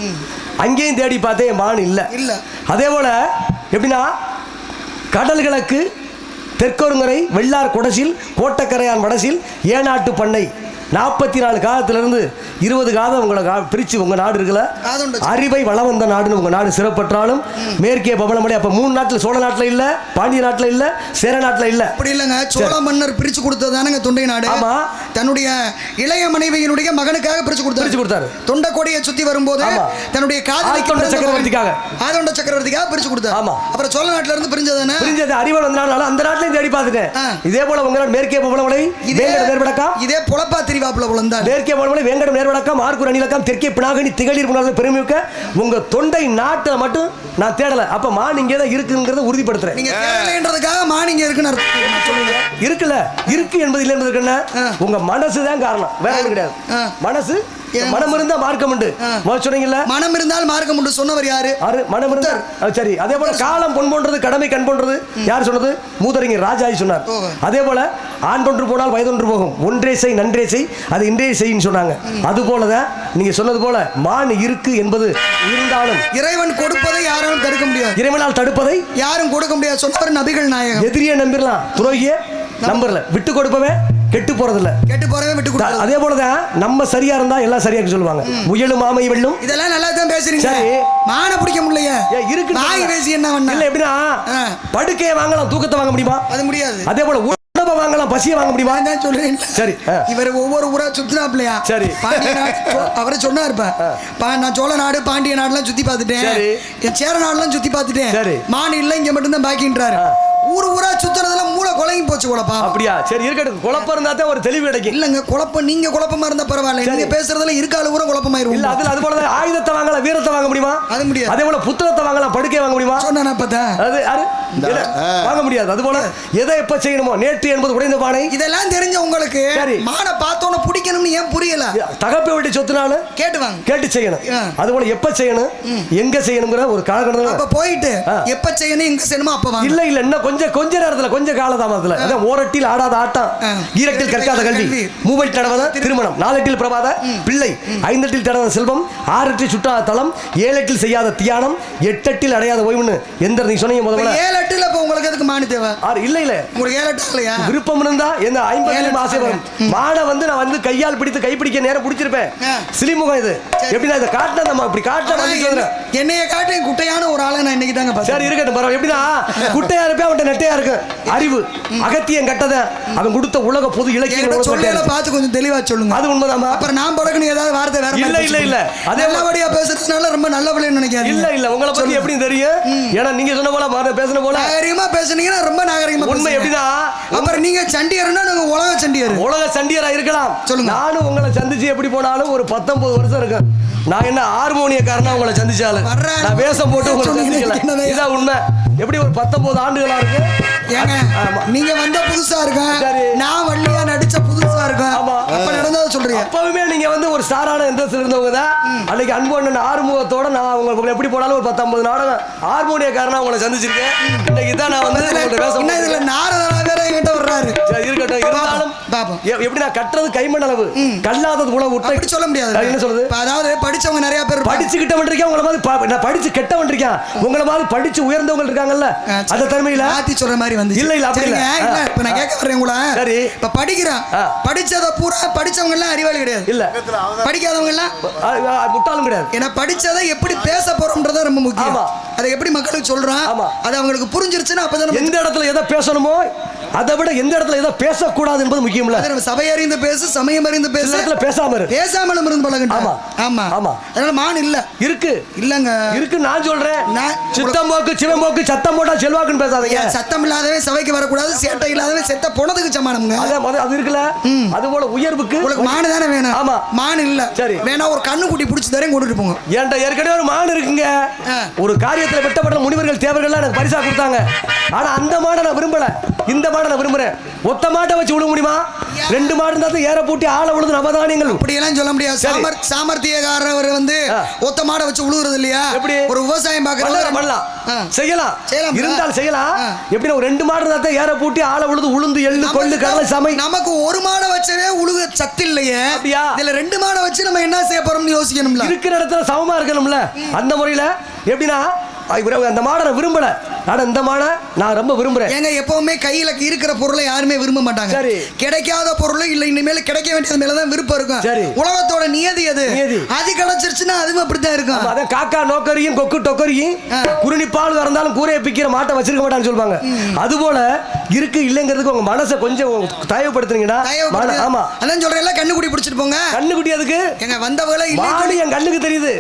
அங்கேயும் தேடி பார்த்தேன், மான் இல்லை. அதே போல எப்படின்னா, கடல் கிழக்கு தெற்கொருங்கரை வெள்ளார் குடசில் கோட்டக்கரையான் வடசில் ஏநாட்டு பண்ணை 44 காலத்திலிருந்து 20 காதம் உங்களை பிரித்து உங்கள் நாடு இருக்குல்ல, அறிவை வளம் வந்த நாடுன்னு உங்கள் நாடு சிறப்பற்றாலும் மேற்கே பவளமடை. அப்போ 3 நாட்டில், சோழ நாட்டில் இல்லை, பாண்டிய நாட்டில் இல்லை, சேர நாட்டில் இல்லை. அப்படி இல்லைங்க. சோழ மன்னர் பிரித்து கொடுத்ததானுங்க தொண்டை நாடு. ஆமாம், தன்னுடைய இளைய மனைவியினுடைய மகனுக்காக பிரித்து கொடுத்தாரு. தொண்டை கொடியை சுற்றி வரும்போது தன்னுடைய ஆதொண்ட சக்கரவர்த்திக்காக பிரித்து கொடுத்தாரு. ஆமாம், அப்புறம் சோழ நாட்டில இருந்து பிரிஞ்சது அறிவை வந்தனால அந்த நாட்டிலையும் தேடி பார்த்துட்டேன். இதே போல உங்க நாடு மேற்கே பவளமடை, இதே பொழப்பா மேற்கே பவளமடை, வேங்கடம் நேர்வடக்கம், ஆர்கூர் அணிலக்கம், தெற்கே பினாகனி, திகழீர் புனாக பெருமைக்க உங்க தொண்டை நாட்டை மட்டும் நான் தேடல. அப்ப மான் இங்கே தான் இருக்குங்கிறத உறுதிப்படுத்துறேன். நீங்க தேடலன்றதுக்காக மான் இங்கே இருக்குன்னு இருக்குல்ல, இருக்கு என்பது இல்லை என்பதற்கு என்ன, உங்க மனசு தான் காரணம், வேற ஒன்றும் கிடையாது. மனசு, மனம் இருந்தா மார்க்கம் உண்டு சொன்னீங்கல்ல. மனம் இருந்தால் மார்க்கம் உண்டு சொன்னவர் யாரு? மனம் இருந்தார். சரி. அதே போல காலம் பொன் போன்றது, கடமை கண் போன்றது யார் சொன்னது? மூதறிஞர் ராஜாஜி சொன்னார். அதே போல ஆண் தொன்று போனால் வயதொன்று போகும், ஒன்றே செய் நன்றே செய் அது இன்றே செய்ன்னு சொன்னாங்க. அது போலதான் நீங்க சொன்னது போல மான் இருக்கு என்பது இருந்தாலும் இறைவன் கொடுப்பதை யாரும் தடுக்க முடியாது, இறைவனால் தடுப்பதை யாரும் கொடுக்க முடியாது சொன்னவர் நபிகள் நாயகம். எதிரியை நம்பிடலாம், துரோகிய நம்பர்ல, விட்டு கொடுப்பவே கெட்டு போறதில்ல, கெட்டு போறவே விட்டு கொடுப்பது. அதே போலதான் நம்ம சரியா இருந்தா எல்லாம் சரியா சொல்லுவாங்க. முயலும் மாமை வெள்ளும், இதெல்லாம் நல்லா தான் பேசுறீங்க. சரி, மான பிடிக்க முடியலையே, இருக்கு நாய் பேசி என்ன பண்ண இல்ல. எப்படின்னா, படுக்கையை வாங்கலாம், தூக்கத்தை வாங்க முடியுமா? அது முடியாது. அதே போல உணவை வாங்கலாம், பசியை வாங்க முடியுமா? நான் சொல்றேன். சரி, இவர் ஒவ்வொரு ஊரா சுத்தினாப்லையா? சரி, பாண்டிய நாடு அவரை சொன்னாருப்பா, நான் சோழ நாடு பாண்டிய நாடுலாம் சுத்தி பார்த்துட்டேன், என் சேர நாடுலாம் சுத்தி பார்த்துட்டேன், மான் இல்லை இங்க மட்டும்தான் பாக்கின்றாரு. ஊரா சுத்துறதுல மூளை குழம்பி போச்சு குழப்பா. அப்படியா? சரி இருக்கட்டும், குழப்பம் இருந்தா தான் ஒரு தெளிவு கிடைக்கும். இல்லங்க, குழப்பம் நீங்க குழப்பமா இருந்தா பரவாயில்ல, நீங்க பேசுறதுல இருக்கால ஊரா குழப்பமாயிரும். இல்ல, அது போல ஆயுதத்தை வாங்கலாம், வீரத்தை வாங்க முடியுமா? அது முடியாது. அதே போல புத்தகத்தை வாங்கலாம், படுக்கை வாங்க முடியுமா? சொன்னா பார்த்தா அது வாங்க முடியாது. அதுபோல எதை எப்ப செய்யணுமோ, நேற்று என்பது உடைந்த பானை, இதெல்லாம் தெரிஞ்ச உங்களுக்கு மானை பார்த்தோன்னு பிடிக்கணும்னு ஏன் புரியல? தகப்பை விட்டு சொத்துனாலும் கேட்டுவாங்க, கேட்டு செய்யணும். அதுபோல எப்ப செய்யணும், எங்க செய்யணுங்கிற ஒரு காலகட்டம். அப்ப போயிட்டு எப்ப செய்யணும், எங்க செய்யணுமோ அப்ப வாங்க. இல்ல இல்ல, இன்னும் கொஞ்ச நேரத்துல, கொஞ்சம் காலதாமதத்துல, அதான் ஓரட்டில் ஆடாத ஆட்டம், ஈரட்டில் கற்காத கல்வி, மூவெட்டில் நடவத திருமணம், நாலெட்டில் பிரபாத பிள்ளை, ஐந்தெட்டில் தடவ செல்வம், ஆறெட்டில் சுற்றா தளம், ஏழெட்டில் செய்யாத தியானம், எட்டெட்டில் அடையாத ஓய்வுன்னு எந்த நீங்க சொன்னீங்க முதல்ல. ஏழெட்டில் அப்ப உங்களுக்கு எதுக்கு மானு தேவை? இல்ல இல்ல, உங்களுக்கு ஏழெட்டு இல்லையா? விருப்பம் இருந்தா எந்த 50 ஆசை வரும். மானை வந்து நான் வந்து கையால் பிடித்து கைப்பிடிக்க நேரம் பிடிச்சிருப்பேன். சிலிமுகம் இது எப்படின்னா, இதை காட்டினா நம்ம இப்படி காட்டினா என்னைய காட்டி குட்டையான ஒரு ஆளை நான் இன்னைக்கு தாங்க. சரி இருக்கட்டும், பரவாயில்ல. எப்படின்னா குட்டையா இருப்பேன், அவன்கிட்ட நெட்டையா இருக்கு அறிவு. அகத்தியன் கட்டத அவன் கொடுத்த உலக பொது இலக்கியங்களை பார்த்து கொஞ்சம் தெளிவா சொல்லுங்க. அது உண்மைதான். அப்புறம் நான் பழக்கணும் ஏதாவது வார்த்தை வேற? இல்ல இல்ல இல்ல, அதே நல்லபடியா பேசுறதுனால ரொம்ப நல்ல பிள்ளைன்னு நினைக்கிறேன். இல்ல இல்ல, உங்களை பத்தி எப்படி தெரியும்? ஏன்னா நீங்க சொன்ன போல பேசுன போல நாகரிகமா பேசுனீங்கன்னா ரொம்ப நாகரிகமா. உண்மை எப்படின்னா, அப்புறம் நீங்க சண்டியர்னா நாங்க உலக சண்டியர், உலக சண்டியரா இருக்கலாம். சொல்லுங்க. நானும் உங்களை சந்திச்சு எப்படி போனாலும் ஒரு 19 வருஷம் இருக்கு. நான் என்ன ஹார்மோனியக்காரனா உங்களை சந்திச்சாலும் நான் வேஷம் போட்டு உங்களை சந்திக்கல. இதான் உண்மை. எப்படி ஒரு 19 ஆண்டுகளா இருக்கு. நீங்க வந்த புதுசா இருக்கு, நான் வள்ளியா நடிச்ச புதுசா இருக்கு. அப்ப நடந்ததை சொல்றீங்க. அப்பவுமே நீங்க வந்து ஒரு ஸ்டாரான இன்ட்ரெஸ்ட் இருந்தவங்க தான். அன்னைக்கு அன்பு ஆறுமுகத்தோட நான் உங்களுக்கு எப்படி போனாலும் ஒரு 19 நாடகம் ஹார்மோனியக்காரனா உங்களை சந்திச்சிருக்கேன். இன்னைக்கு தான் நான் வந்து இதுல நாரதரா வேற என்கிட்ட வர்றாரு. இருக்கட்டும், இருந்தாலும் எப்படி நான் கட்டுறது கைமண் கல்லாதது கூட விட்டு சொல்ல முடியாது. என்ன சொல்றது? அதாவது படிச்சவங்க நிறைய பேர் படிச்சுக்கிட்ட வந்திருக்கேன். உங்களை மாதிரி நான் படிச்சு கெட்ட வந்திருக்கேன். உங்களை மாதிரி படிச்சு உயர்ந்தவங்க இருக்காங்கல்ல, அந்த தன்மையில ஆத்தி சொல்ற மாதிரி வந்து இல்ல இல்ல அப்படி இல்ல. இப்ப நான் கேட்க வரேன் உங்களை. சரி, இப்ப படிக்கிறான், படிச்சத பூரா படிச்சவங்க எல்லாம் அறிவாளி கிடையாது. இல்ல படிக்காதவங்க எல்லாம் முட்டாளும் கிடையாது. ஏன்னா படிச்சதை எப்படி பேச போறோம்ன்றது ரொம்ப முக்கியம். அதை எப்படி மக்களுக்கு சொல்றான், அது அவங்களுக்கு புரிஞ்சிருச்சுன்னா அப்பதான் எந்த இடத்துல எதை பேசணுமோ அதை விட எந்த இடத்துல ஏதோ பேசக்கூடாது என்பது முக்கியம். சபை அறிந்து பேசு, சமயம் அறிந்து பேசு, பேசாமலும் இருந்து பழகணும். ஆமா ஆமா ஆமா. அதனால மான் இல்ல இருக்கு இல்லங்க இருக்கு. நான் சொல்றேன், சித்தம் போக்கு சிவம் போக்கு சத்தம் போட்டா செல்வாக்குன்னு பேசாதீங்க. சத்தம் இல்லாதவன் சபைக்கு வரக்கூடாது, சேட்டை இல்லாதவன் செத்த போனதுக்கு சமானம்ங்க. அது இருக்குல்ல, அது போல உயர்வுக்கு உங்களுக்கு மானு தானே வேணும். ஆமா, மான் இல்ல. சரி, வேணா ஒரு கண்ணு குட்டி பிடிச்சி தரேன், கொண்டுட்டு போங்க. ஏன்டா ஏற்கனவே ஒரு மான் இருக்குங்க. ஒரு காரியத்துல வெட்டப்பட்ட முனிவர்கள் தேவர்கள்லாம் எனக்கு பரிசா கொடுத்தாங்க. ஆனா அந்த மாடை நான் விரும்பல, இந்த மாடை நான் விரும்புறேன். ஒத்த மாட்டை வச்சு விட முடியுமா? 2 மாடு இருந்தா ஏற போட்டு ஆள விழுது நவதானியங்கள். அப்படி எல்லாம் சொல்ல முடியாது. சாமர்த்தியக்காரர் வந்து ஒத்த மாடை வச்சு உழுவுறது இல்லையா? எப்படி ஒரு விவசாயம் பார்க்கறது பண்ணலாம், செய்யலாம், இருந்தாலும் செய்யலாம். எப்படி ஒரு 2 மாடு இருந்தா ஏற போட்டு ஆள விழுது உளுந்து எள்ளு கொள்ளு கடலை சமை. நமக்கு ஒரு மாடை வச்சவே உழுக சத்து இல்லையே. இதுல 2 மாடை வச்சு நம்ம என்ன செய்ய போறோம்னு யோசிக்கணும்ல. இருக்கிற இடத்துல சமமா இருக்கணும்ல. அந்த முறையில எப்படின்னா அந்த மாடை நான் விரும்பல, ஆனா இந்த மாடை நான் ரொம்ப விரும்புறேன். ஏங்க எப்பவுமே கையில இருக்கிற பொருளை யாருமே விரும்ப மாட்டாங்க. சரி, கிடைக்காத பொருள் இல்ல, இனிமேல் கிடைக்க வேண்டியது மேலதான் விருப்பம் இருக்கும். சரி, உலகத்தோட நியதி அது. அது கிடைச்சிருச்சுன்னா அதுவும் அப்படித்தான் இருக்கும். அதான் காக்கா நோக்கரியும் கொக்கு டொக்கரியும் குருணி பால் கறந்தாலும் கூரையை பிக்கிற மாட்டை வச்சிருக்க மாட்டான்னு சொல்லுவாங்க. அது போல இருக்கு இல்லங்கிறதுக்கு உங்க மனசை கொஞ்சம் தயவுபடுத்துறீங்கன்னா. ஆமா, அதான் சொல்றேன், கண்ணுக்குட்டி பிடிச்சிட்டு போங்க. கண்ணுக்குட்டி அதுக்கு எங்க வந்தவளை மாடு என் கண்ணுக்கு தெரியுது.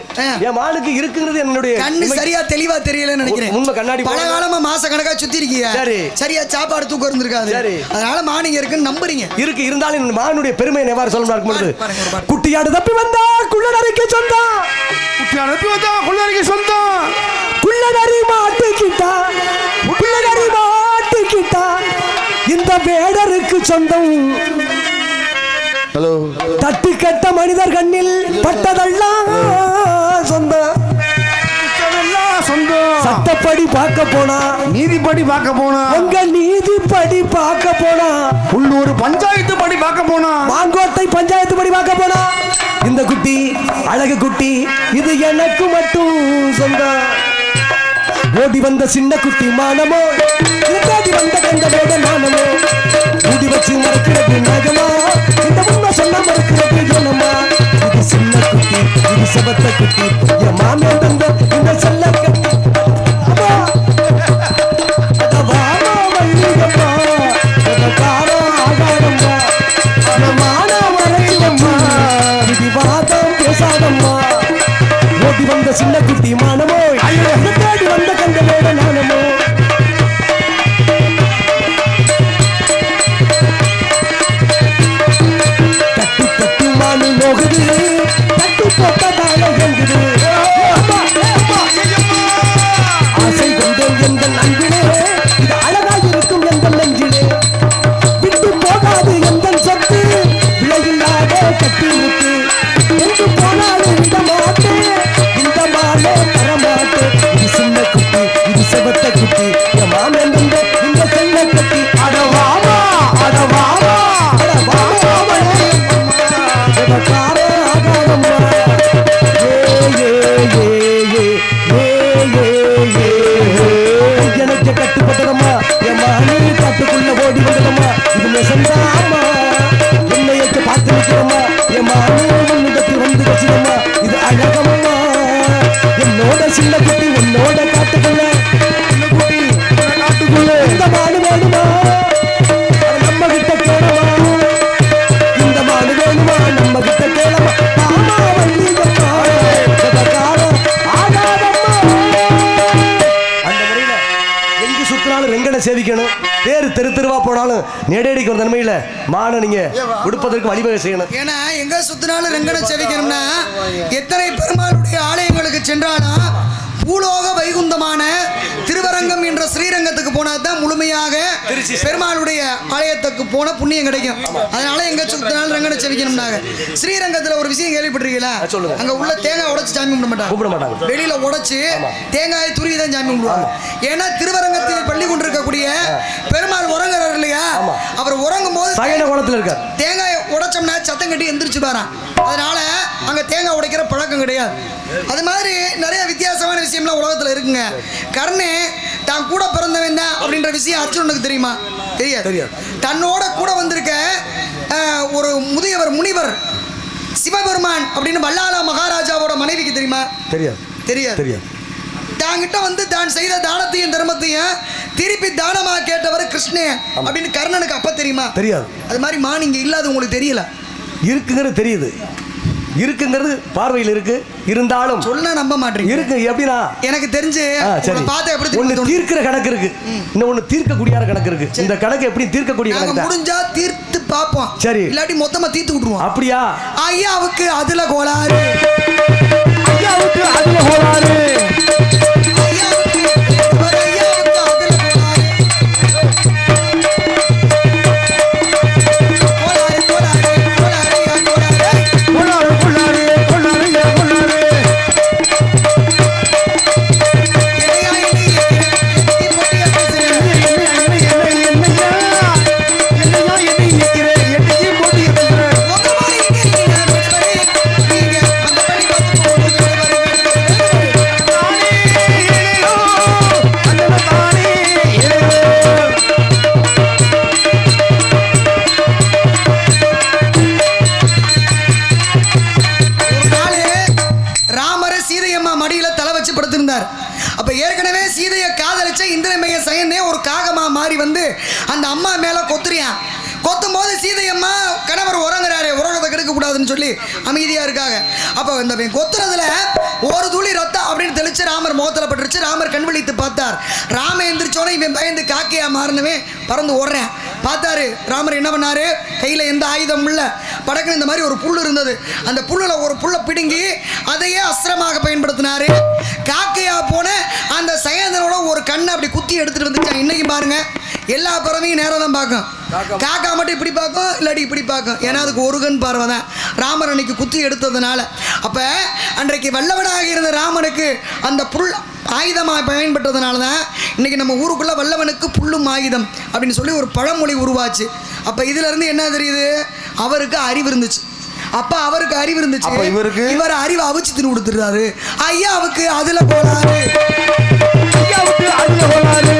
என் மானுக்கு இருக்குங்கிறது என்னுடைய கண்ணு சரியா தெளிவா தெரியல நினைக்கிறேன். உண்மை கண்ணாடி பல காலமா மாச கணக்கா சுத்தி இருக்கீங்க. சரி, சரியா சாப்பாடு தூக்கம் இருந்திருக்காது. சரி, அதனால மானிங்க இருக்குன்னு நம்புறீங்க. இருக்கு, இருந்தாலும் மானுடைய பெருமையை எவ்வாறு சொல்ல இருக்கும்போது, குட்டியாடு தப்பி வந்தா குள்ளநரிக்கு சொந்தம், குட்டியாடு தப்பி வந்தா குள்ளநரிக்கு சொந்தம், குள்ளநரி மாட்டிக்கிட்டா குள்ளநரி மாட்டிக்கிட்டா இந்த வேடருக்கு சொந்தம். ஹலோ, தட்டி கட்ட மனிதர் கண்ணில் பட்டதெல்லாம் சொந்தம். சட்டப்படி பார்க்க போனா, நீதிப்படி பார்க்க போனா, உங்க நீதிப்படி பார்க்க போனா, உள்ளூர் பஞ்சாயத்து படி பார்க்க போனா, மாங்கோட்டை பஞ்சாயத்து படி பார்க்க போனா, இந்த குட்டி அழகு குட்டி இது எனக்கு மட்டும் சொந்தம். ஓடி வந்த சின்ன குட்டி மானமோ, ஓடி வந்த கண்டதோட மானமோ, ஓடி வச்சு மறக்கிறது நகமா, இந்த உண்மை சொன்ன மறக்கிறது ஜனமா. இது சின்ன குட்டி, இது சபத்த குட்டி, என் மாமே தந்த இந்த செல்ல கட்டி. ஓடி வந்த சின்ன குட்டி மானமோ, தேடி வந்த கண்டலோட நானமோ. தட்டு தட்டு மானு நோகுது, தட்டு போட்டதால எங்குது. ஆசை கொண்டேன் எந்த நண்பினே, சேவிக்கணும். தேர் தெரு தெருவா போனாலும் நெடேடிக்கு ஒரு நன்மையில மான நீங்க உடுப்பதற்கு வழிவகை செய்யணும். ஏன்னா எங்க சுத்தினாலும் ரெங்கனை சேவிக்கணும்னா எத்தனை பெருமாளுடைய ஆலயங்களுக்கு சென்றாலும் பூலோக வைகுந்தமான திருவரங்கம் என்ற ஸ்ரீரங்கத்துக்கு போனா தான் முழுமையாக பெருமாளுடைய ஆலயத்துக்கு போன புண்ணியம் கிடைக்கும். அதனால எங்க சுத்தினாலும் ரெங்கனை சேவிக்கணும்னாங்க. ஸ்ரீரங்கத்துல ஒரு விஷயம் கேள்விப்பட்டிருக்கீங்களா? அங்க உள்ள தேங்காய் உடைச்சு சாமி கும்பிட மாட்டாங்க. வெளியில உடைச்சு தேங்காயை துருவி தான் சாமி கும்பிடுவாங்க. ஏன்னா திருவரங்கத்தில் பள்ளி கொண்டிருக்கக்கூடிய பெருமாள் உறங்குறாரு இல்லையா, அவர் உறங்கும் போது குளத்துல இருக்கார். தேங்காயை உடைச்சோம்னா சத்தம் கட்டி எந்திரிச்சு வரான். அதனால அங்க தேங்காய் உடைக்கிற பழக்கம் கிடையாது. அது மாதிரி நிறைய வித்தியாசமான விஷயம்லாம் உலகத்துல இருக்குங்க. கர்ணே தான் கூட பிறந்தவன் தான் அப்படின்ற விஷயம் அர்ஜுனனுக்கு தெரியுமா? தெரியாது. தன்னோட கூட வந்திருக்க ஒரு முதியவர் முனிவர் சிவபெருமான் அப்படின்னு வல்லாள மகாராஜாவோட மனைவிக்கு தெரியுமா? தெரியாது. தாங்கிட்ட வந்து தான் செய்த தானத்தையும் தர்மத்தையும் திருப்பி தானமா கேட்டவர் கிருஷ்ணன் அப்படின்னு கர்ணனுக்கு அப்ப தெரியுமா? தெரியாது. அது மாதிரி மான் இங்க இல்லாத உங்களுக்கு தெரியல, இருக்குங்கிறது தெரியுது. இருக்குங்கிறது பார்வையில் இருக்கு, இருந்தாலும் சொல்ல நம்ப மாட்டீங்க. இருக்கு எப்படின்னா எனக்கு தெரிஞ்சு பார்த்து எப்படி ஒன்று தீர்க்கிற கணக்கு இருக்கு, இன்னொன்னு தீர்க்கக்கூடிய கணக்கு இருக்கு. இந்த கணக்கு எப்படி தீர்க்கக்கூடிய கணக்கு? முடிஞ்சா தீர்த்து பார்ப்போம், சரி, இல்லாட்டி மொத்தமா தீர்த்து விட்டுருவோம். அப்படியா? ஐயாவுக்கு அதுல கோளாறு, ஐயாவுக்கு அதுல கோளாறு, அந்த அம்மா மேல கொத்துறியான். கொத்தும் போது சீதையம்மா கணவர் உறங்குறாரு, உறங்கத்தை கெடுக்க கூடாதுன்னு சொல்லி அமைதியா இருக்காங்க. அப்ப இந்த கொத்துறதுல ஒரு துளி ரத்தம் அப்படின்னு தெளிச்சு ராமர் முகத்துல பட்டுருச்சு. ராமர் கண் விழித்து பார்த்தார். ராம எந்திரிச்சோன்னே இவன் பயந்து காக்கையா மாறினவே பறந்து ஓடுறேன். பார்த்தாரு ராமர் என்ன பண்ணாரு, கையில எந்த ஆயுதம் இல்ல, படக்குன்னு இந்த மாதிரி ஒரு புல் இருந்தது. அந்த புல்லுல ஒரு புல்லை பிடுங்கி அதையே அஸ்திரமாக பயன்படுத்தினாரு. காக்கையா போன அந்த சயந்தனோட ஒரு கண்ணை அப்படி குத்தி எடுத்துட்டு வந்துச்சான். இன்னைக்கு பாருங்க எல்லா பறவையும் நேரம் தான் பார்க்கும், காக்கா மட்டும் இப்படி பார்க்கும், இல்லாட்டி இப்படி பார்க்கும். ஏன்னா அதுக்கு ஒரு கண் பார்வை தான். ராமர் அன்னைக்கு குத்தி எடுத்ததுனால. அப்ப அன்றைக்கு வல்லவனாக இருந்த ராமனுக்கு அந்த புல் ஆயுதமாக பயன்பட்டதுனால தான் இன்னைக்கு நம்ம ஊருக்குள்ள வல்லவனுக்கு புல்லும் ஆயுதம் அப்படின்னு சொல்லி ஒரு பழமொழி உருவாச்சு. அப்ப இதுல இருந்து என்ன தெரியுது, அவருக்கு அறிவு இருந்துச்சு. அப்ப அவருக்கு அறிவு இருந்துச்சு, இவர் அறிவை அவிச்சு தின்னு கொடுத்துருந்தாரு. ஐயாவுக்கு அதுல கோளாறு, ஐயாவுக்கு அதுல கோளாறு.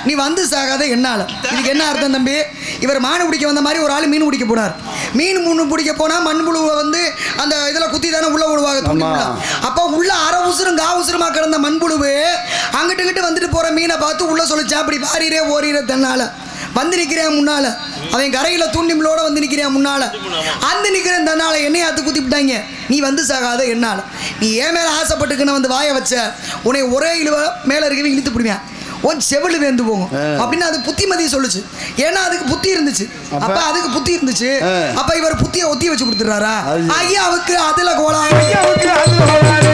நீ வந்து சாகாத என்னால. இதுக்கு என்ன அர்த்தம் தம்பி? இவர் மான் பிடிக்க வந்த மாதிரி ஒரு ஆள் மீன் பிடிக்க போனார். மீன் பிடிக்க போனா மண்புழுவை வந்து அந்த இதுல குத்தி தானே உள்ள விடுவாங்க. அப்ப உள்ள அரை உசுரும் கா உசுருமா கிடந்த மண்புழுவு அங்கிட்டு வந்துட்டு போற மீனை பார்த்து உள்ள சொல்லிச்சா, அப்படி வாரிரே ஓரிர தன்னால வந்து நிக்கிறேன் முன்னால. அவன் கரையில தூண்டிமலோட வந்து நிக்கிறேன் முன்னால. அந்த நிக்கிறேன் தன்னால என்னைய அத்து குத்தி விட்டாங்க. நீ வந்து சாகாத என்னால. நீ ஏன் மேல ஆசைப்பட்டுக்குன்னு வந்து வாய வச்ச உன்னை ஒரே இழுவ மேல இருக்கவே இழுத்து பிடிவேன், உன் செவிலு வேந்து போகும் அப்படின்னு அது புத்திமதி சொல்லுச்சு. ஏன்னா அதுக்கு புத்தி இருந்துச்சு. அப்ப அதுக்கு புத்தி இருந்துச்சு. அப்ப இவர் புத்தியை ஒத்தி வச்சு கொடுத்துறாரா? ஐயாவுக்கு அதுல கோளாறு, ஐயாவுக்கு அதுல கோளாறு.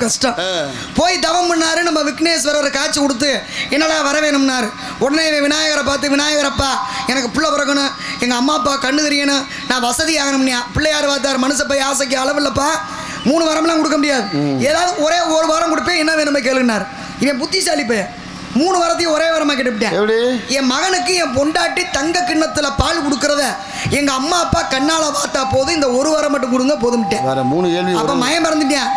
கஷ்டம். போய் தவம் பண்ணாரு. நம்ம விக்னேஸ்வரர் காட்சி கொடுத்து என்னடா வர வேணும்னாரு. உடனே விநாயகரை பார்த்து, விநாயகரப்பா எனக்கு பிள்ளை பிறக்கணும், எங்கள் அம்மா அப்பா கண்ணு தெரியணும், நான் வசதி ஆகணும்னியா. பிள்ளையார் பார்த்தார், மனுஷப்பை ஆசைக்கு அளவில்லப்பா, 3 வாரம்லாம் கொடுக்க முடியாது, ஏதாவது ஒரே 1 வாரம் கொடுப்பேன், என்ன வேணுமே கேளுனார். இவன் புத்திசாலி பையன், 3 வாரத்தையும் ஒரே வாரமாக கேட்டுவிட்டேன். என் மகனுக்கு என் பொண்டாட்டி தங்க கிண்ணத்துல பால் கொடுக்கறத எங்க அம்மா அப்பா கண்ணால பார்த்தா போதும், இந்த 1 வாரம் மட்டும் கொடுங்க போதும்ட்டேன். அப்ப மயம் மறந்துட்டேன்.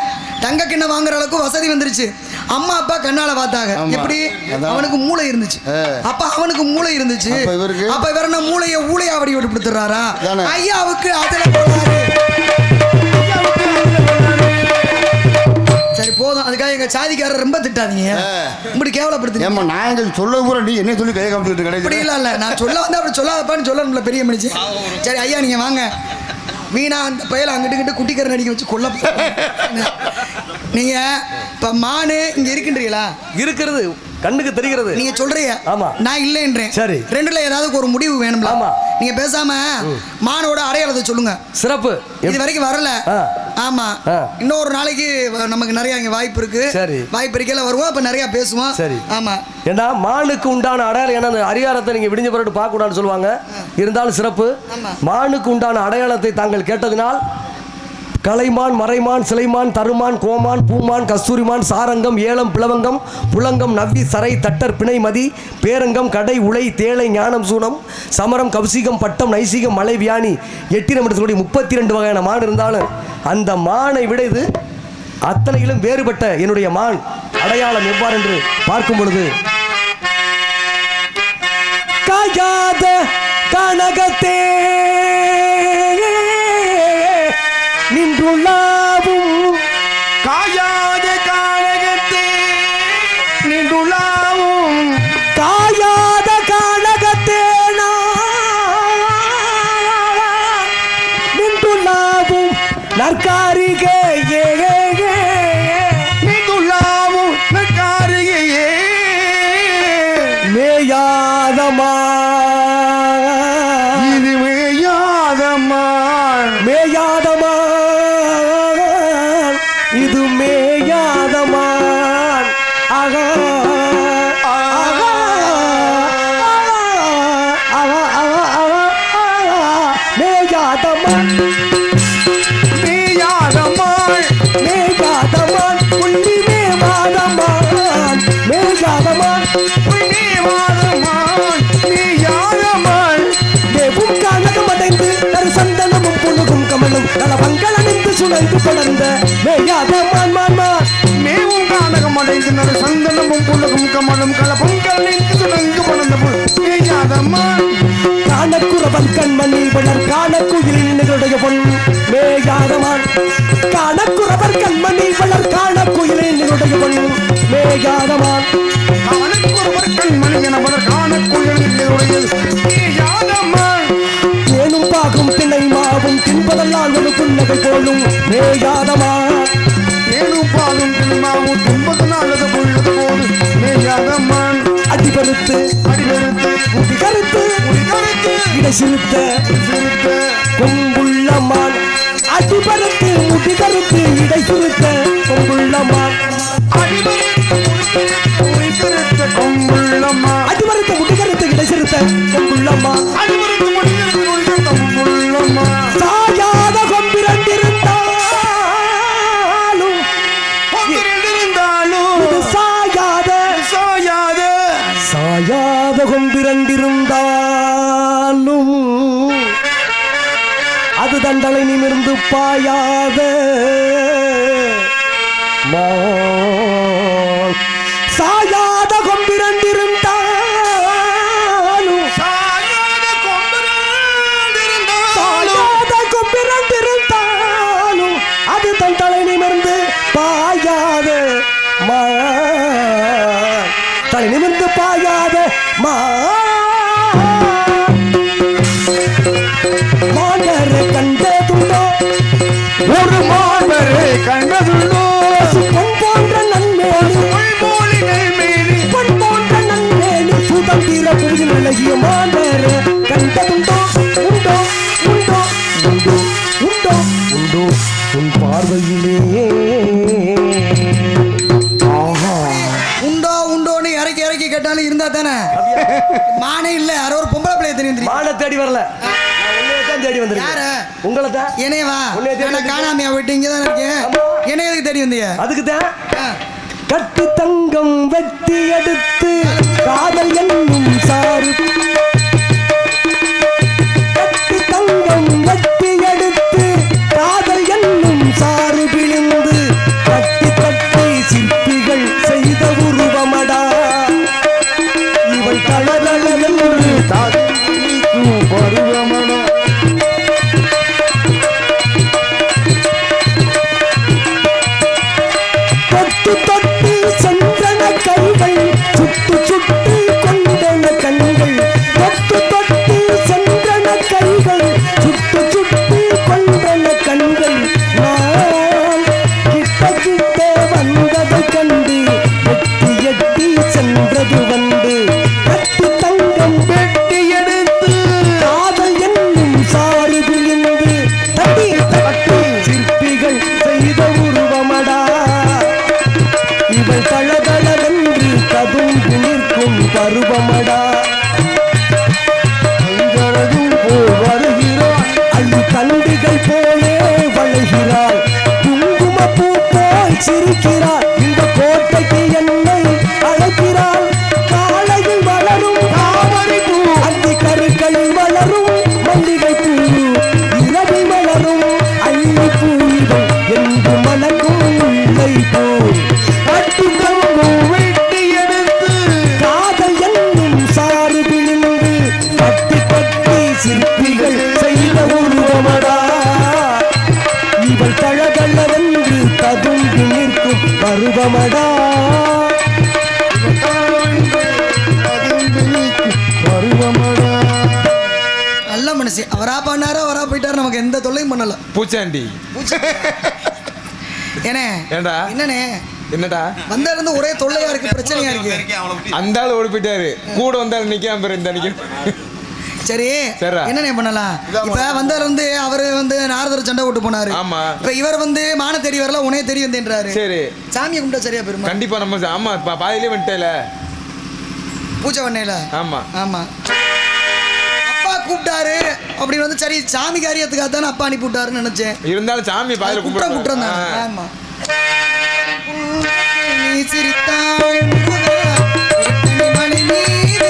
தங்க கிண்ணம் வாங்குற அளவுக்கு வசதி வந்துருச்சு. அம்மா அப்பா கண்ணால பார்த்தாங்க. எப்படி? அவனுக்கு மூளை இருந்துச்சு. அப்ப அவனுக்கு மூளை இருந்துச்சு. அப்ப இவர் என்ன மூளையை ஊளையாவடி விட்டுறாரா? ஐயாவுக்கு அதுல போறாரு. சரி போதும், அதுக்காக எங்க சாதிக்காரர் ரொம்ப திட்டாதீங்க, இப்படி கேவலப்படுத்துங்க. நான் சொல்ல கூட நீ என்ன சொல்லி கை காமிச்சிட்டு கிடையாது. இப்படி இல்ல நான் சொல்ல வந்து அப்படி சொல்லாதப்பான்னு சொல்லணும்ல பெரிய மனுஷன். சரி ஐயா நீங்க வாங்க. வீணா அந்த பையல அங்கிட்டு குட்டிக்கரை நடிக்க வச்சு கொல்ல. நீங்க இப்ப மானு இங்க இருக்கின்றீங்களா? இருக்கிறது, கண்ணுக்கு தெரிகிறது. நீங்க சொல்றீங்க, ஆமா, நான் இல்லைன்றேன். சரி, ரெண்டுல ஏதாவது ஒரு முடிவு வேணும்ல. ஆமா, நீங்க பேசாம மானோட அடையாளத்தை சொல்லுங்க. சிறப்பு இது வரைக்கும் வரல. ஆமா, இன்னொரு நாளைக்கு நமக்கு நிறைய இங்க வாய்ப்பு இருக்கு. சரி, வாய்ப்பு இருக்கையில வருவோம், அப்ப நிறைய பேசுவோம். சரி, ஆமா. ஏன்னா மானுக்கு உண்டான அடையாளம் என்ன, அந்த அரியாரத்தை நீங்க விடிஞ்ச பிறகு பார்க்க கூடாதுன்னு சொல்லுவாங்க. இருந்தாலும் சிறப்பு, மானுக்கு உண்டான அடையாளத்தை தாங்கள் கேட்டதினால் கலைமான், மறைமான், சிலைமான், தருமான், கோமான், பூமான், கஸ்தூரிமான், சாரங்கம், ஏலம், பிளவங்கம், புலங்கம், நவ்வி, சரை, தட்டர், பிணை, மதி, பேரங்கம், கடை, உலை, தேளை, ஞானம், சூனம், சமரம், கௌசிகம், பட்டம், நைசிகம், மலை, வியானி, 8 நிமிடத்தினுடைய 32 வகையான மான் இருந்தாலும் அந்த மானை விட இது அத்தனையிலும் வேறுபட்ட என்னுடைய மான் அடையாளம் எவ்வாறு என்று பார்க்கும் பொழுது, காயாத கனகத்தே நின்றுள்ளாவும், காயாத கானகத்தே நின்றுள்ளாவும், காயாத கானகத்தே நின்றுள்ளாவும், நற்காரிகே நின்றுள்ளாவும், நற்காரிகே மேயாதமா, இது மேயாதமா, மேயாதமா, இது மேயாதமான். ஆகா மேயாதமான், மேயாதமான், மேயாதமான், புள்ளி மேயாதமான், மேயாதமான், புள்ளி மேயாதமான், மேயாதமான், மேவும் கனகம் அடைந்து தரு சந்தனமும் புழுகும் கமலும் நலவங்களணிந்து சுழந்து படர்ந்த மேயாதமான் மான்மான், மேவும் கானகம் அடைந்து நறு சந்தனமும் புழுகும் கமலும் கலப்பும் கலந்து சுழந்து படர்ந்த மேயாதமான், காணக்குறவன் கண்மணி வளர் காணக்குயிலின் நிகழுடைய பொன் மேயாதமான், காணக்குறவர் கண்மணி வளர் காணக்குயிலின் நிகழுடைய பொன் மேயாதமான், காணக்குறவர் கண்மணி என வளர் காணக்குயிலின் நிகழுடைய மேயாதமான், தேனும் பாகும் திணை மாவும் தின்பதெல்லாம் ஒரு புன்னகை போலும் மேயாதமான், தேனும் பாகும் திணை மாவும் தின்பதெல்லாம் அது பொழுது போலும் மேயாதமான், அடிபருத்து அடிபருத்து முடிகருத்து முடிகருத்து இடைசிறுத்த சிறுத்த கொங்குள்ளமான், அடிபருத்து முடிகருத்து இடைசிறுத்த கொங்குள்ளமான், அடிபருத்து முடிகருத்த கொங்குள்ளமான், அடிபருத்து முடிகருத்து இடைசிறுத்த கொங்குள்ளமான், அடிபருத்து முடிகருத்து கொங்குள்ளமான், சாயாத கொம்பிரண்டிருந்தாலும் இது சாயாத சாயாத சாயாத கொம்பிரண்டிருந்தாலும் அது தண்டலை நிமிர்ந்து பாயாத சாயாத கொம்பிரண்டிருந்தாலும் சாயாத கொம்பிரண்டிருந்தாலும் அது தண்டலை நிமிர்ந்து பாயாத தலை நிமிர்ந்து பாயாத மாணவரை கண்டதுண்டோ, ஒரு மாணவரை கண்டதுண்டோ, பொன் போன்ற நன்மேனி பொன் போன்ற நன்மேனி சுதந்திர புரியில் விலகிய மாணவரை கண்டதுண்டோ, உண்டோ உண்டோ உண்டோ உண்டோ உண்டோ உன் பார்வையிலே கேட்டாலும் இருந்தா தானே மானே இல்ல யாரோ ஒரு பொம்பளை பிள்ளைய தெரியும் மானை தேடி வரல தேடி வந்து உங்களை தான் என்னையவா காணாமையா போயிட்டு இங்க தான் இருக்கேன் என்னைய எதுக்கு தேடி வந்தீங்க அதுக்கு தான் கட்டு தங்கம் வெட்டி எடுத்து காதல் என்னும் சாறு கட்டு தங்கம் வெட்டி எடுத்து காதல் என்னும் சாறு விழுந்து கட்டி கட்டி சிற்பிகள் செய்த உருவமடா இவள் தளதளவென்று பருவமடா தொட்டு தொட்டு சென்றன கைகள் சுட்டு சுட்டு கொண்டன கண்கள் தொட்டு தொட்டு சென்றன கைகள் சுட்டு சுட்டு கொண்டன கண்கள் நான் கிட்ட கிட்ட வந்ததை கண்டு எட்டி எட்டி சென்றது வந்து கட்டு தங்கம் வெட்டி எடுத்து காதல் என்னும் சாறு விழுந்து தட்டி தட்டி சிற்பிகள் செய்த உருவமடா இவள் தளதளவென்று கதும்பி நிற்கும் பருவமடா வருகிறாள் அள்ளி கண்டிகள் போலே வளைகிறாள் குங்கும பூ போய் சிரிக்கிறாள் இந்த கோட்டைக்கு என்னை அழைக்கிறாள் காலையில் வளரும் தாமரை பூ அந்தி கருக்களில் வளரும் மல்லிகை பூ இரவில் வளரும் அள்ளி பூவிகள் என்று மணக்கும் முல்லை பூ காதல் என்னும் சாறு விழுந்து கட்டி கட்டி சிற்பிகள் செய்த உருவமடா இவள் தளதளவென்று ததும்பி நிற்கும் பருவமடா நல்ல மனுஷி அவரா பண்ணாரோ அவரா போயிட்டாரு நமக்கு எந்த தொல்லையும் பண்ணல பூச்சாண்டி என்னண்ணே என்னடா வந்தா இருந்து ஒரே தொல்லையா இருக்கு பிரச்சனையா இருக்கு அந்த ஆள் ஓடி போயிட்டாரு கூட வந்தாலும் நிக்காம பாரு இந்த சரி என்னண்ணே பண்ணலாம் இப்ப வந்தார் வந்து அவரு வந்து நாரதர் சண்டை போட்டு போனாரு ஆமா இப்ப இவர் வந்து மான தெரிய வரல உனே தெரிய வந்தேன்றாரு சரி சாமியை கும்பிட்டா சரியா பெருமா கண்டிப்பா நம்ம ஆமா பாதியிலே வந்துட்டேல பூஜை பண்ணையில ஆமா ஆமா அப்பா கூப்பிட்டாரு அப்படி வந்து சரி சாமி காரியத்துக்காக தானே அப்பா அனுப்பி விட்டாருன்னு நினைச்சேன் இருந்தாலும் சாமி பாதியில கூப்பிட்டு ஆமா நீ சிரித்தாய் மலை மீது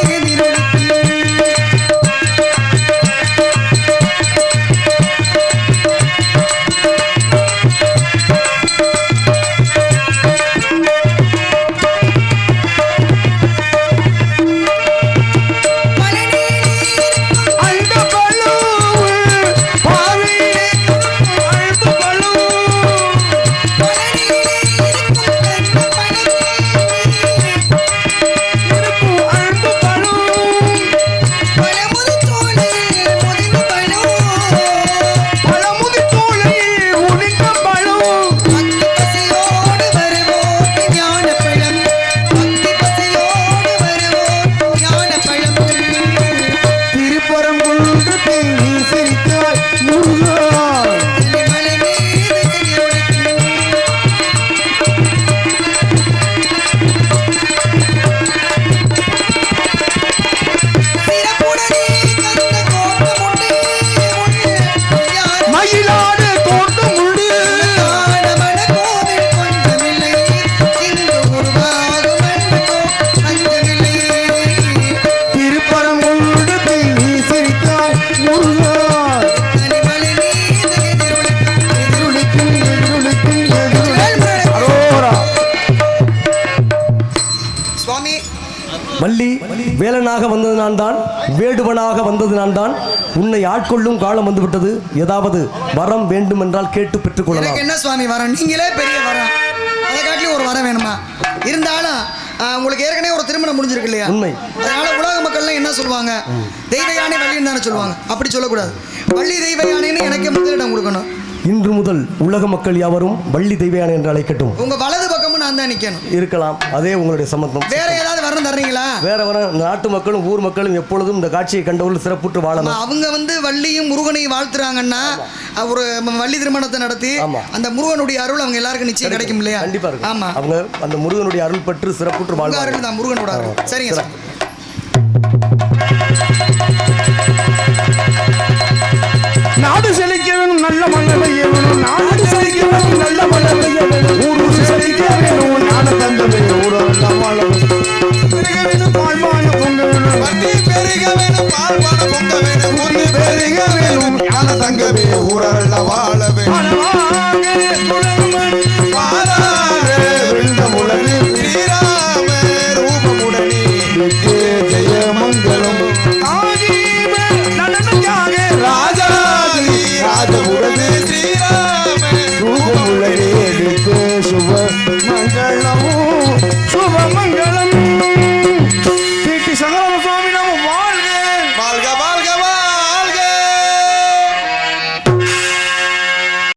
வள்ளி வேலனாக வந்தது நான் தான், வேடுவனாக வந்தது நான் தான். உன்னை ஆட்கொள்ளும் காலம் வந்து விட்டது. ஏதாவது வரம் வேண்டும் என்றால் கேட்டு பெற்றுக்கொள்ளலாம். என்ன சுவாமி வரம்? நீங்களே பெரிய வரம், அதை காட்டிலும் ஒரு வரம் வேணுமா? இருந்தாலும் உங்களுக்கு ஏற்கனவே ஒரு திருமணம் முடிஞ்சிருக்கு இல்லையா? உண்மை. அதனால உலக மக்கள்லாம் என்ன சொல்லுவாங்க? தெய்வ யானை வள்ளின்னு தானே சொல்லுவாங்க. அப்படி சொல்லக்கூடாது. வள்ளி தெய்வ யானைன்னு எனக்கே முதலிடம் கொடுக்கணும். இன்று முதல் உலக மக்கள் யாவரும் வள்ளி தெய்வ யானை என்று அழைக்கட்டும். உங்க வலது பக்கமும் நான் தான் நிக்கணும் இருக்கலாம். அதே உங்களுடைய சம்மதம். வேற ஏதாவது வரணும் தர்றீங்களா? வேற நாட்டு மக்களும் ஊர் மக்களும் எப்பொழுதும் இந்த காட்சியை கண்டவர்கள் சிறப்புற்று வாழணும். அவங்க வள்ளியும் முருகனையும் வாழ்த்துறாங்கன்னா ஒரு வள்ளி திருமணத்தை நடத்தி அந்த முருகனுடைய அருள் அவங்க எல்லாருக்கும் நிச்சயம் கிடைக்கும் இல்லையா? கண்டிப்பா இருக்கு. ஆமா, அவங்க அந்த முருகனுடைய அருள் பெற்று சிறப்புற்று வாழ்வாங்க. அருள் தான் முருகனோட அருள். சரிங்க. நாடு செழிக்க வேணும், நல்ல மழை பெய்ய வேணும். நாடு செழிக்க வேணும், நல்ல மழை பெய்ய வேணும். ஊரு செழிக்க வேணும், ஞான தங்கமே ஊரெல்லாம் வாழ வேணும். பெருக வேணும், பால்பான பொங்க வேணும். வண்டி பெருக வேணும், பால்பான பொங்க வேணும். ஊரு பெருக வேணும், ஞான தங்கமே ஊரெல்லாம் வாழ வேணும்.